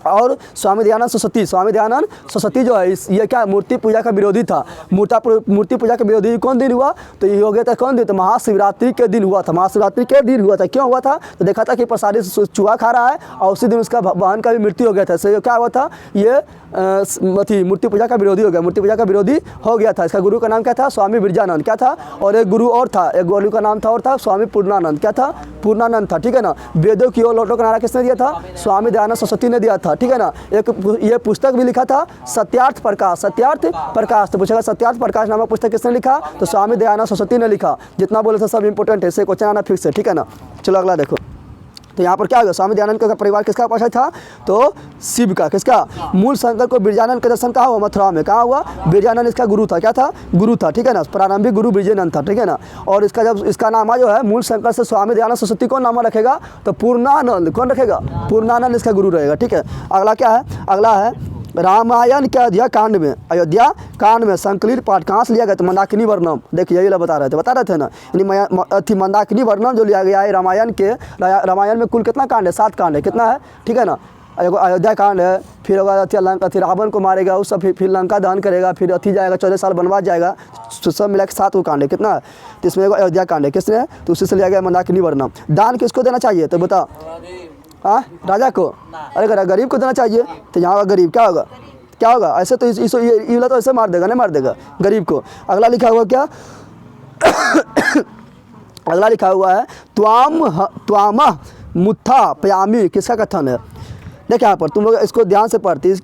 और स्वामी दयानंद सरस्वती जो है ये क्या मूर्ति पूजा का विरोधी था। मूर्ति पूजा का विरोधी कौन दिन हुआ, तो ये हो गया था कौन दिन, तो महाशिवरात्रि के दिन हुआ था, महाशिवरात्रि के दिन हुआ था। क्यों हुआ था, तो देखा था कि प्रसादी चूहा खा रहा है और उसी दिन उसका बहन का भी मृत्यु हो गया था। इससे क्या हुआ था, ये मूर्ति पूजा का विरोधी हो गया, मूर्ति पूजा का विरोधी हो गया था। इसका गुरु का नाम क्या था, स्वामी बिरजानंद, क्या था, और एक गुरु और था, एक गुरु का नाम था और था स्वामी पूर्णानंद, क्या था, पूर्णानंद था, ठीक है ना। वेदों की ओर लौटो का नारा किसने दिया था, स्वामी दयानंद सरस्वती ने दिया था, ठीक है ना। एक ये पुस्तक भी लिखा था सत्यार्थ प्रकाश, सत्यार्थ प्रकाश, तो पूछेगा सत्यार्थ प्रकाश नामक पुस्तक किसने लिखा, तो स्वामी दयानंद सरस्वती ने लिखा। जितना बोले थे सब इंपॉर्टेंट है, इससे क्वेश्चन आना फिक्स है, ठीक है ना। चलो अगला देखो, तो यहाँ पर क्या होगा, स्वामी दयानंद का परिवार किसका उपासक था, तो शिव का। किसका, मूल शंकर को बिरजानंद का दर्शन कहाँ हुआ, मथुरा में। कहाँ हुआ, बिरजानंद इसका गुरु था, क्या था, गुरु था, ठीक है ना। प्रारंभिक गुरु बिरजानंद था, ठीक है ना। और इसका जब इसका नाम जो है मूल शंकर से स्वामी दयानंद सरस्वती कौन नाम रखेगा, तो पूर्णानंद, कौन रखेगा, पूर्णानंद इसका गुरु रहेगा, ठीक है। अगला क्या है, अगला है रामायण के अयोध्या कांड में संकलित पाठ कहाँ से लिया गया, तो मंदाकिनी वर्णम। देखिए यही बता रहे थे ना, यानी मंदाकिनी वर्णम जो लिया गया है रामायण के, रामायण में कुल कितना कांड है, 7 कांड है, कितना है, ठीक है ना। अयोध्या कांड है, फिर अथी रावण को मारेगा उस सब, फिर लंका दहन करेगा, फिर अथी जाएगा 14 साल बनवास जाएगा, सब मिला के 7 को कांड है, कितना है, तो इसमें अयोध्या कांड है, किसने, तो उसी से लिया गया मंदाकिनी वर्णम। दान किसको देना चाहिए, तो बता, हाँ राजा को, अरे गरीब को देना चाहिए, तो यहाँ गरीब क्या होगा, क्या होगा, ऐसे तो ये तो ऐसे मार देगा, नहीं मार देगा गरीब को। अगला लिखा हुआ क्या अगला लिखा हुआ है त्वाम मुत्था पयामी, किसका कथन है। देख यहाँ पर तुम लोग इसको ध्यान से पढ़ते,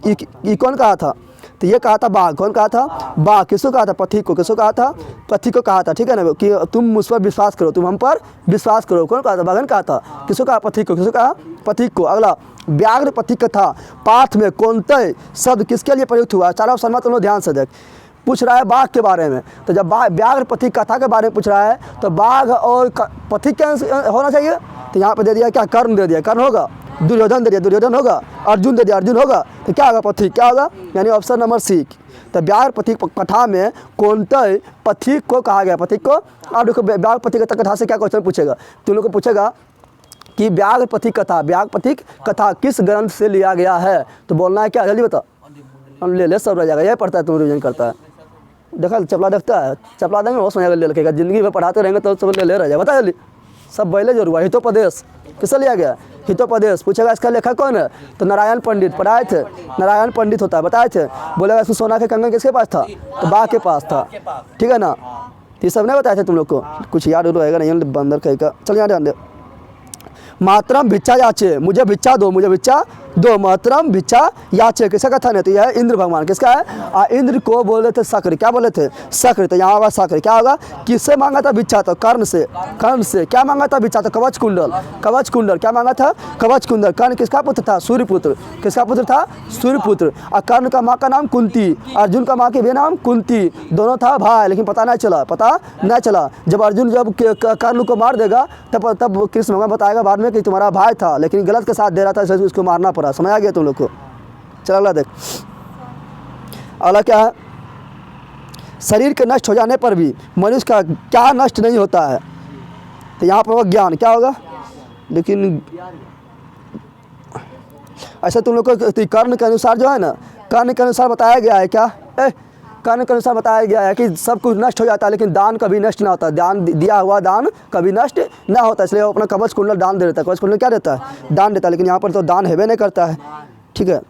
ये कौन कहा था, तो ये कहा था बाघ, कौन कहा था, बाघ। किसको कहा था, पथिक को, किसको कहा था, पथिक को कहा था, ठीक है ना, कि तुम मुझ पर विश्वास करो, तुम हम पर विश्वास करो, कौन कहा था, बाघन कहा था। किसको कहा, पथिक को, किसको कहा, पथिक को। अगला, व्याघ्र पथिक कथा पाठ में कौनते शब्द किसके लिए प्रयुक्त हुआ, चारों शर्मा तुम लोग ध्यान से देख, पूछ रहा है बाघ के बारे में। तो जब व्याघ्र पथिक कथा के बारे में पूछ रहा है, तो बाघ और पथिक क्या होना चाहिए, तो यहाँ पे दे दिया क्या, कर्ण दे दिया, कर्ण होगा, दुर्योधन दे दिया, दुर्योधन होगा, अर्जुन दे दिया, अर्जुन होगा, तो क्या होगा, पथिक, क्या होगा, यानी ऑप्शन नंबर सी। तो व्याघ्र पथिक कथा में कौनते पथिक को कहा गया, पथिक को। अब देखो व्याघ्र पथिक कथा से क्या क्वेश्चन पूछेगा, तुम लोग को पूछेगा कि व्याघ्र पथिक कथा किस ग्रंथ से लिया गया है, तो बोलना है क्या, जल्दी बता, हम ले सब रह जाएगा, यह पढ़ता है तुम रिविजन करता है, देखा चपला देखता है, चपला देंगे बहुत समझ ले रखेगा, जिंदगी में पढ़ाते रहेंगे तो सब ले रह जाएगा, बता जल्दी, सब बैले जरूर। हितोपदेश किससे लिया गया, हितोपदेश, पूछेगा इसका लेखक कौन है, तो नारायण पंडित, पढ़ाए थे, नारायण पंडित होता है, बताए थे। बोलेगा इसमें सोना के कंगन किसके पास था, तो बाघ के पास था, ठीक है ना। ये सब नहीं बताए थे तुम लोग को, कुछ याद रहेगा नहीं, बंदर कहीं का। चल यहाँ ध्यान दे, मातरम भिक्षा याचे, मुझे भिक्षा दो, मुझे भिक्षा दो, मातरम भिक्षा याचे, किसका कथन है, तो यह इंद्र भगवान, किसका है, इंद्र को बोले थे शक्र, क्या बोले थे, शक्र, तो यहाँ होगा शक्र, क्या होगा, किससे मांगा था भिक्षा, तो कर्ण से, कर्ण से। क्या मांगा था भिक्षा, तो कवच कुंडल, कवच कुंडल, क्या मांगा था, कवच कुंडल। कर्ण किसका पुत्र था, सूर्यपुत्र, किसका पुत्र था, सूर्यपुत्र। और कर्ण का माँ का नाम कुंती, अर्जुन का माँ के भी नाम कुंती, दोनों था भाई, लेकिन पता नहीं चला, पता नहीं चला। जब अर्जुन जब कर्ण को मार देगा तब कृष्ण भगवान बताएगा बाद में कि तुम्हारा भाई था, लेकिन गलत के साथ दे रहा था, इसलिए उसको मारना पड़ा। समझ आ गया तुम लोग को। चल अगला देख, अगला क्या है, शरीर के नष्ट हो जाने पर भी मनुष्य का क्या नष्ट नहीं होता है, तो यहाँ पर होगा ज्ञान, क्या होगा, लेकिन ऐसा तुम लोग को कर्ण के अनुसार जो है ना, कर्ण के अनुसार बताया गया है क्या, कर्ण के अनुसार बताया गया है कि सब कुछ नष्ट हो जाता है लेकिन दान कभी नष्ट ना होता, दान दिया हुआ दान कभी नष्ट ना होता, इसलिए वो अपना कवच कुंडल दान दे देता है। कवच कुंडल क्या देता है? दान देता है, लेकिन यहाँ पर तो दान हेबे नहीं करता है, ठीक है,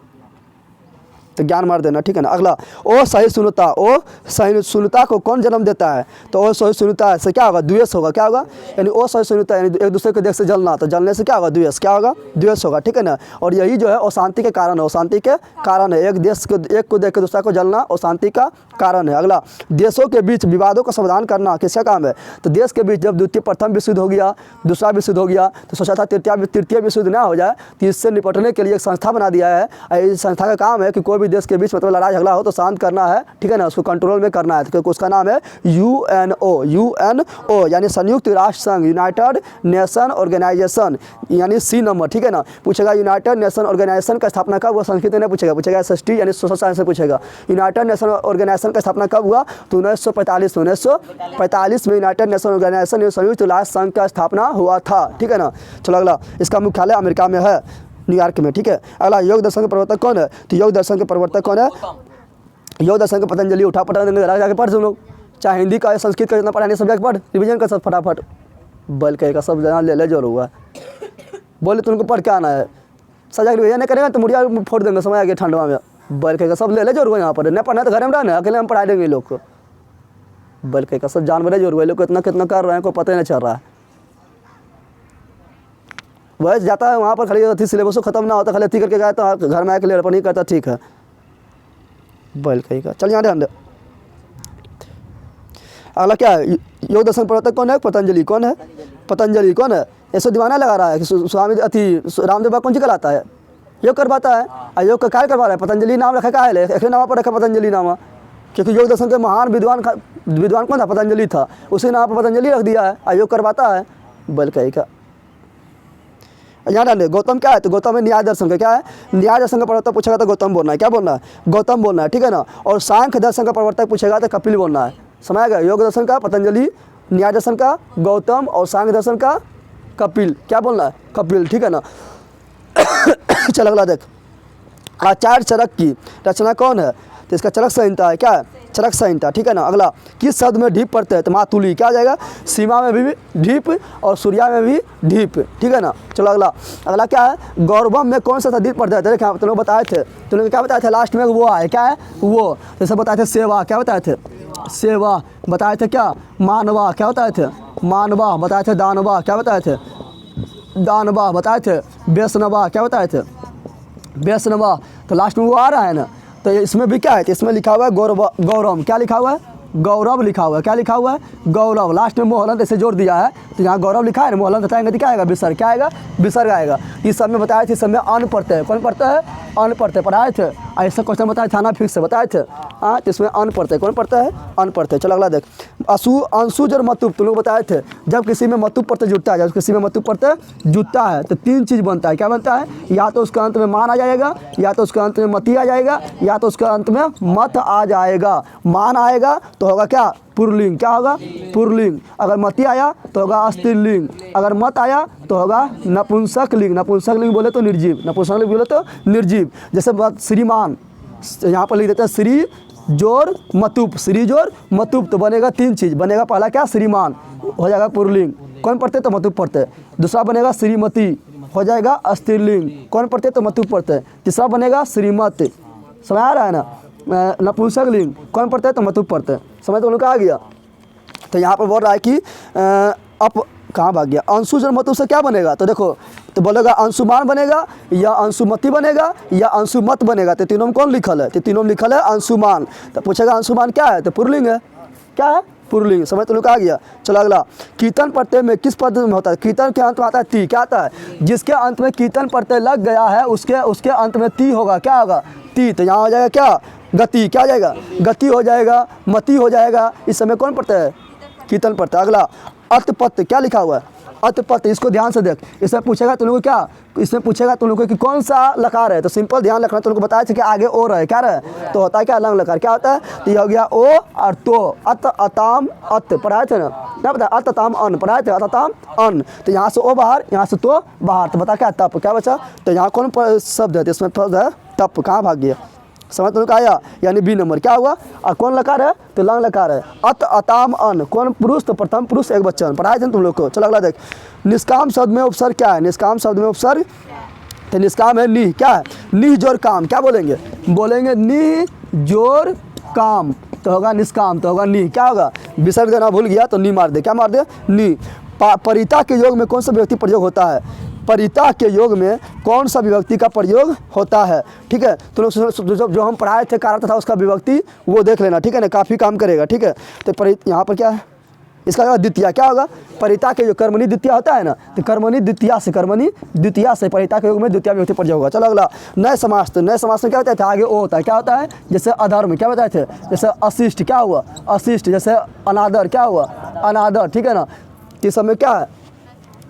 तो ज्ञान मार देना, ठीक है ना। अगला, ओ सहिष्णुता, ओ सहिष्णुता को कौन जन्म देता है? तो ओ सहिष्णुता से क्या होगा? द्वेष होगा। क्या होगा? यानी ओ सहिष्णुता यानी एक दूसरे को देख से जलना, तो जलने से क्या होगा? द्वेष। क्या होगा? द्वेष होगा, ठीक है ना। और यही जो है अशांति के कारण है, अशांति के कारण है। एक देश को, एक को देख के दूसरा को जलना अशांति का कारण है। अगला, देशों के बीच विवादों का समाधान करना किसका काम है? तो देश के बीच जब प्रथम विश्व युद्ध हो गया, दूसरा विश्व युद्ध हो गया, तो सोचा था तृतीय विश्व युद्ध ना हो जाए, तो इससे निपटने के लिए एक संस्था बना दिया है। इस संस्था का काम है कि कोई भी देश के बीच मतलब लड़ाई झगड़ा हो तो शांत करना है, ठीक है ना, उसको कंट्रोल में करना है। तो उसका नाम है UNO, UNO यानी संयुक्त राष्ट्र संघ, यूनाइटेड नेशन ऑर्गेनाइजेशन, यानी C नंबर, ठीक है ना। पूछेगा यूनाइटेड नेशन ऑर्गेनाइजेशन का स्थापना कब हुआ? संस्कृत में पूछेगा, पूछेगा SST यानी सोशल साइंस से पूछेगा। यूनाइटेड नेशन ऑर्गेनाइजेशन का स्थापना कब हुआ? तो 1945 में यूनाइटेड नेशन ऑर्गेनाइजेशन संयुक्त राष्ट्र संघ का स्थापना हुआ था, ठीक है ना। चलो अगला, इसका मुख्यालय अमेरिका में है, न्यूयॉर्क में, ठीक है। अगला, योग दर्शन के प्रवर्तक कौन है? तो योग दर्शन के प्रवर्तक कौन है? योग दर्शन के पतंजलि। उठा पटा देंगे, जाके पढ़ सुन लोग, चाहे हिंदी का या संस्कृत का जितना पढ़ाने सब जाके पढ़, रिविजन का सब फटाफट, बल कहेगा सब जना ले जोर हुआ बोले तुमको पढ़ के आना है, सजा रिविजन नहीं करेगा तो मुड़िया फोड़ देंगे समय आगे ठंडवा में, बल कहेगा सब ले जोर हुआ। यहाँ पर नहीं पढ़ना तो घर में रहना, अकेले हम पढ़ा देंगे लोग को, बल कहेगा सब जानवर जोर हुए लोग इतना कितना कर रहे हैं, कोई पता ही नहीं चल रहा है। वह जाता है वहाँ पर खाली अथी सिलेबस खत्म ना होता, खाली अथी करके गया तो घर में आके ले नहीं करता, ठीक है, बैल कहेगा। चल यहाँ ध्यान दे। अगला क्या है? योग दर्शन प्रवर्तक कौन है? पतंजलि। कौन है? पतंजलि। कौन है? ऐसे दीवाना लगा रहा है कि स्वामी अथी रामदेव बाबा कौन सी कराता है? योग करवाता है। योग का क्या करवा रहा है? पतंजलि नाम रखा, क्या है एक नाम पर रखा पतंजलि नाम, क्योंकि योग दर्शन के महान विद्वान कौन था? पतंजलि था, उसी नाम पर पतंजलि रख दिया है। योग करवाता है, बैल कहेगा। यहाँ डाल दे, गौतम क्या है? तो गौतम है न्याय दर्शन का, क्या है? न्याय दर्शन का प्रवर्तक पूछेगा तो गौतम बोलना है, क्या बोलना है? गौतम बोलना है, ठीक है ना। और सांख्य दर्शन का प्रवर्तक पूछेगा तो कपिल बोलना है, समझ गया। योग दर्शन का पतंजलि, न्याय दर्शन का गौतम और सांख्य दर्शन का कपिल, क्या बोलना है? कपिल, ठीक है ना। चल अगला देख, आचार्य चरक की रचना कौन है? तो इसका चरक संहिता है, क्या है? चरक संहिता, ठीक है ना। अगला, किस शब्द में ढीप पड़ते हैं? तो मातुली, क्या आ जाएगा? सीमा में भी ढीप और सूर्या में भी ढीप, ठीक है ना। चलो अगला, अगला क्या है? गौरवम में कौन सा ढीप पड़ता है? देखा तुम लोग बताए थे, तुम लोग क्या बताए थे लास्ट में? वो आए, क्या है वो? जैसे बताए थे सेवा, क्या बताए थे? सेवा बताए थे। क्या? मानवा, क्या बताए थे? मानवा बताए थे। दानवा, क्या बताए थे? दानवा बताए थे। वैष्णवा, क्या बताए थे? वैष्णवा। तो लास्ट में वो आ रहा है ना, तो इसमें भी क्या है? इसमें लिखा हुआ है गौरव, क्या लिखा हुआ है? गौरव लिखा हुआ है, क्या लिखा हुआ है? गौरव। लास्ट में मोहलंत ऐसे जोड़ दिया है, तो यहाँ गौरव लिखा है ना, मोहलंत हटाएंगे तो क्या आएगा? विसर्ग, क्या आएगा? विसर्ग आएगा। इस सब में बताए थे, इस सब में अन्न पढ़ते हैं, कौन पढ़ता है? अन्न पढ़ते पढ़ाए थे। ऐसा क्वेश्चन बताए थाना फिक्स से बताए थे, हाँ, तो इसमें अन्न पढ़ते, कौन पढ़ता है? अन्न पढ़ते। चलो अगला देख, अंशुज और मतुब, तुम लोग बताए थे जब किसी में मतुब पढ़ते जुटता है, जब किसी में मतुब पढ़ते जुटता है तो तीन चीज़ बनता है, क्या बनता है? या तो उसके अंत में मान आ जाएगा, या तो उसके अंत में मति आ जाएगा, या तो उसके अंत में मत आ जाएगा। मान आएगा तो होगा क्या? पुरलिंग, क्या होगा? पुरलिंग। अगर मति आया तो होगा स्त्रीलिंग, अगर मत आया तो होगा नपुंसक लिंग। नपुंसक लिंग बोले तो निर्जीव, नपुंसक लिंग बोले तो निर्जीव। जैसे श्रीमान, यहाँ पर लिख देते हैं श्री जोर मतुप, श्री जोर मतुप, तो बनेगा तीन चीज़ बनेगा। पहला क्या? श्रीमान हो जाएगा पुरलिंग, कौन पढ़ते? तो मतुप पढ़ते। दूसरा बनेगा श्रीमती, हो जाएगा स्त्रीलिंग, कौन पढ़ते? तो मतुप पढ़ते। तीसरा बनेगा श्रीमत, समझ आ रहा है ना? नपुंसक लिंग, कौन पढ़ते? तो मतुप पढ़ते। समझ तो उनका आ गया। तो यहाँ पर बोल रहा है कि अप कहाँ भाग गया? अंशुज और मतुब से क्या बनेगा? तो देखो, तो बोलेगा अंशुमान बनेगा, या अंशुमति बनेगा, या अंशुमत बनेगा। तो तीनों में कौन लिखल है? तो तीनों में लिखल है अंशुमान। तो पूछेगा अंशुमान क्या है? तो पुरलिंग है, क्या है? पुरलिंग। समझ तो लोग आ गया। चलो अगला, कीर्तन प्रत्यय में किस पद में होता है? कीर्तन के अंत में आता है ती, क्या आता है? जिसके अंत में कीर्तन प्रत्यय लग गया है उसके अंत में ती होगा, क्या होगा? ती। तो यहाँ हो जाएगा क्या? गति, क्या हो जाएगा? गति हो जाएगा, मति हो जाएगा। इस समय कौन पढ़ता है? कीर्तन पढ़ता है। अगला, अतपत्य, क्या लिखा हुआ है? अतपत्य, इसको ध्यान से देख। इसमें पूछेगा तुम लोग को क्या? इसमें पूछेगा तुम लोग को कि कौन सा लकार है? तो सिंपल ध्यान रखना, तुम लोग को बताया था कि आगे ओ रहे, क्या रहे? तो होता है क्या? लंग लकार, क्या होता है? तो ये हो गया ओ और तो। अत अताम अत पढ़ाए थे ना, क्या पता? अत अताम अन्न पढ़ाए थे, अत अताम अन्न। तो यहाँ से ओ बाहर, यहाँ से तो बाहर, तो बता क्या? तप, क्या बचा? तो यहाँ कौन शब्द है? तो इसमें शब्द है तप, कहाँ भाग गया? समझ तुम लोग को आया, यानी बी नंबर क्या हुआ। और कौन लकार है, तो लंग लकार है। अत अताम अन, कौन पुरुष, तो प्रथम पुरुष एक वचन, पढ़ाए थे तुम लोग को। चलो अगला देख, निष्काम शब्द में उपसर्ग क्या है, निष्काम शब्द में उपसर्ग, तो निष्काम है नि, क्या है, नि जोर काम, क्या बोलेंगे, बोलेंगे नि जोर काम, तो होगा निष्काम, तो होगा नि, क्या होगा, विसर्ग देना भूल गया तो नि मार दे, क्या मार दे, नि। परिता के योग में कौन सा विभक्ति प्रयोग होता है, परिता के योग में कौन सा विभक्ति का प्रयोग होता है, ठीक है। तो लोग जो हम पढ़ाए थे कारण था उसका विभक्ति वो देख लेना, ठीक है ना, काफ़ी काम करेगा, ठीक है। तो यहाँ पर क्या है, इसका द्वितीय क्या होगा, परिता के जो कर्मणि द्वितीय होता है ना, तो कर्मणि द्वितीय से परिता के योग में द्वितीय विभक्ति प्रयोग होगा। चलो अगला, नए समास, तो नए समास में क्या होता है, आगे ओ होता है, क्या होता है, जैसे अधर्म, क्या बताए थे, जैसे अशिष्ट, क्या हुआ, अशिष्ट, जैसे अनादर, क्या हुआ, अनादर, ठीक है ना। इस समय क्या है,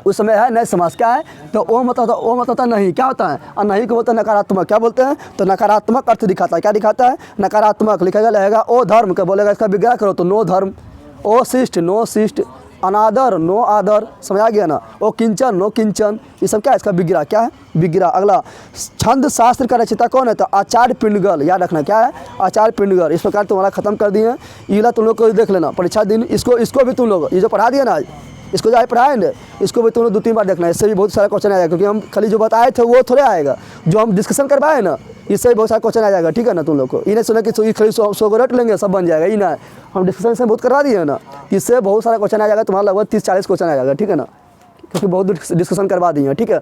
उस समय है नए समास, क्या है, तो ओ मतलब नहीं, क्या होता है, और नहीं को बोलते हैं नकारात्मक, क्या बोलते हैं, तो नकारात्मक अर्थ दिखाता है, क्या दिखाता है, नकारात्मक। लिखेगा रहेगा ओ धर्म, क्या बोलेगा, इसका विग्रह करो तो नो धर्म, ओ शिष्ट नो शिष्ट, अनादर नो आदर, समझ आ गया ना, ओ किंचन नो किंचन, ये सब क्या है, इसका विग्रह, क्या है, विग्रह। अगला, छंद शास्त्र का रचयिता कौन है, तो आचार्य पिंडगल, याद रखना क्या है, आचार्य पिंडगल। इस प्रकार तुम्हारा खत्म कर दिए हैं, इला तुम लोग को देख लेना परीक्षा दिन, इसको भी तुम लोग ये जो पढ़ा दिए ना आज, इसको जो पढ़ाए ना, इसको भी तुम लोग 2-3 बार देखना है, इससे भी बहुत सारा क्वेश्चन आ जाएगा, क्योंकि हम खाली जो बताए थे वो थोड़े आएगा, जो हम डिस्कशन करवाए ना, इससे भी बहुत सारा क्वेश्चन आ जाएगा, ठीक है ना। तुम लोग को इन्हें सुना कि खाली 100 रट लेंगे सब बन जाएगा, ये ना, हम डिस्कशन से बहुत करवा दिए है ना, इससे बहुत सारा क्वेश्चन आ जाएगा, तुम्हारा लगभग 30-40 क्वेश्चन आ जाएगा, ठीक है ना, क्योंकि बहुत डिस्कशन करवा दिए हैं, ठीक है।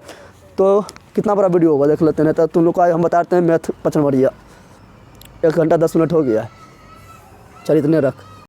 तो कितना बड़ा वीडियो होगा देख लेते हैं, तो तुम लोग को हम बताते हैं मैथ 5 नंबरिया, 1 घंटा 10 मिनट हो गया है, चल इतने रख।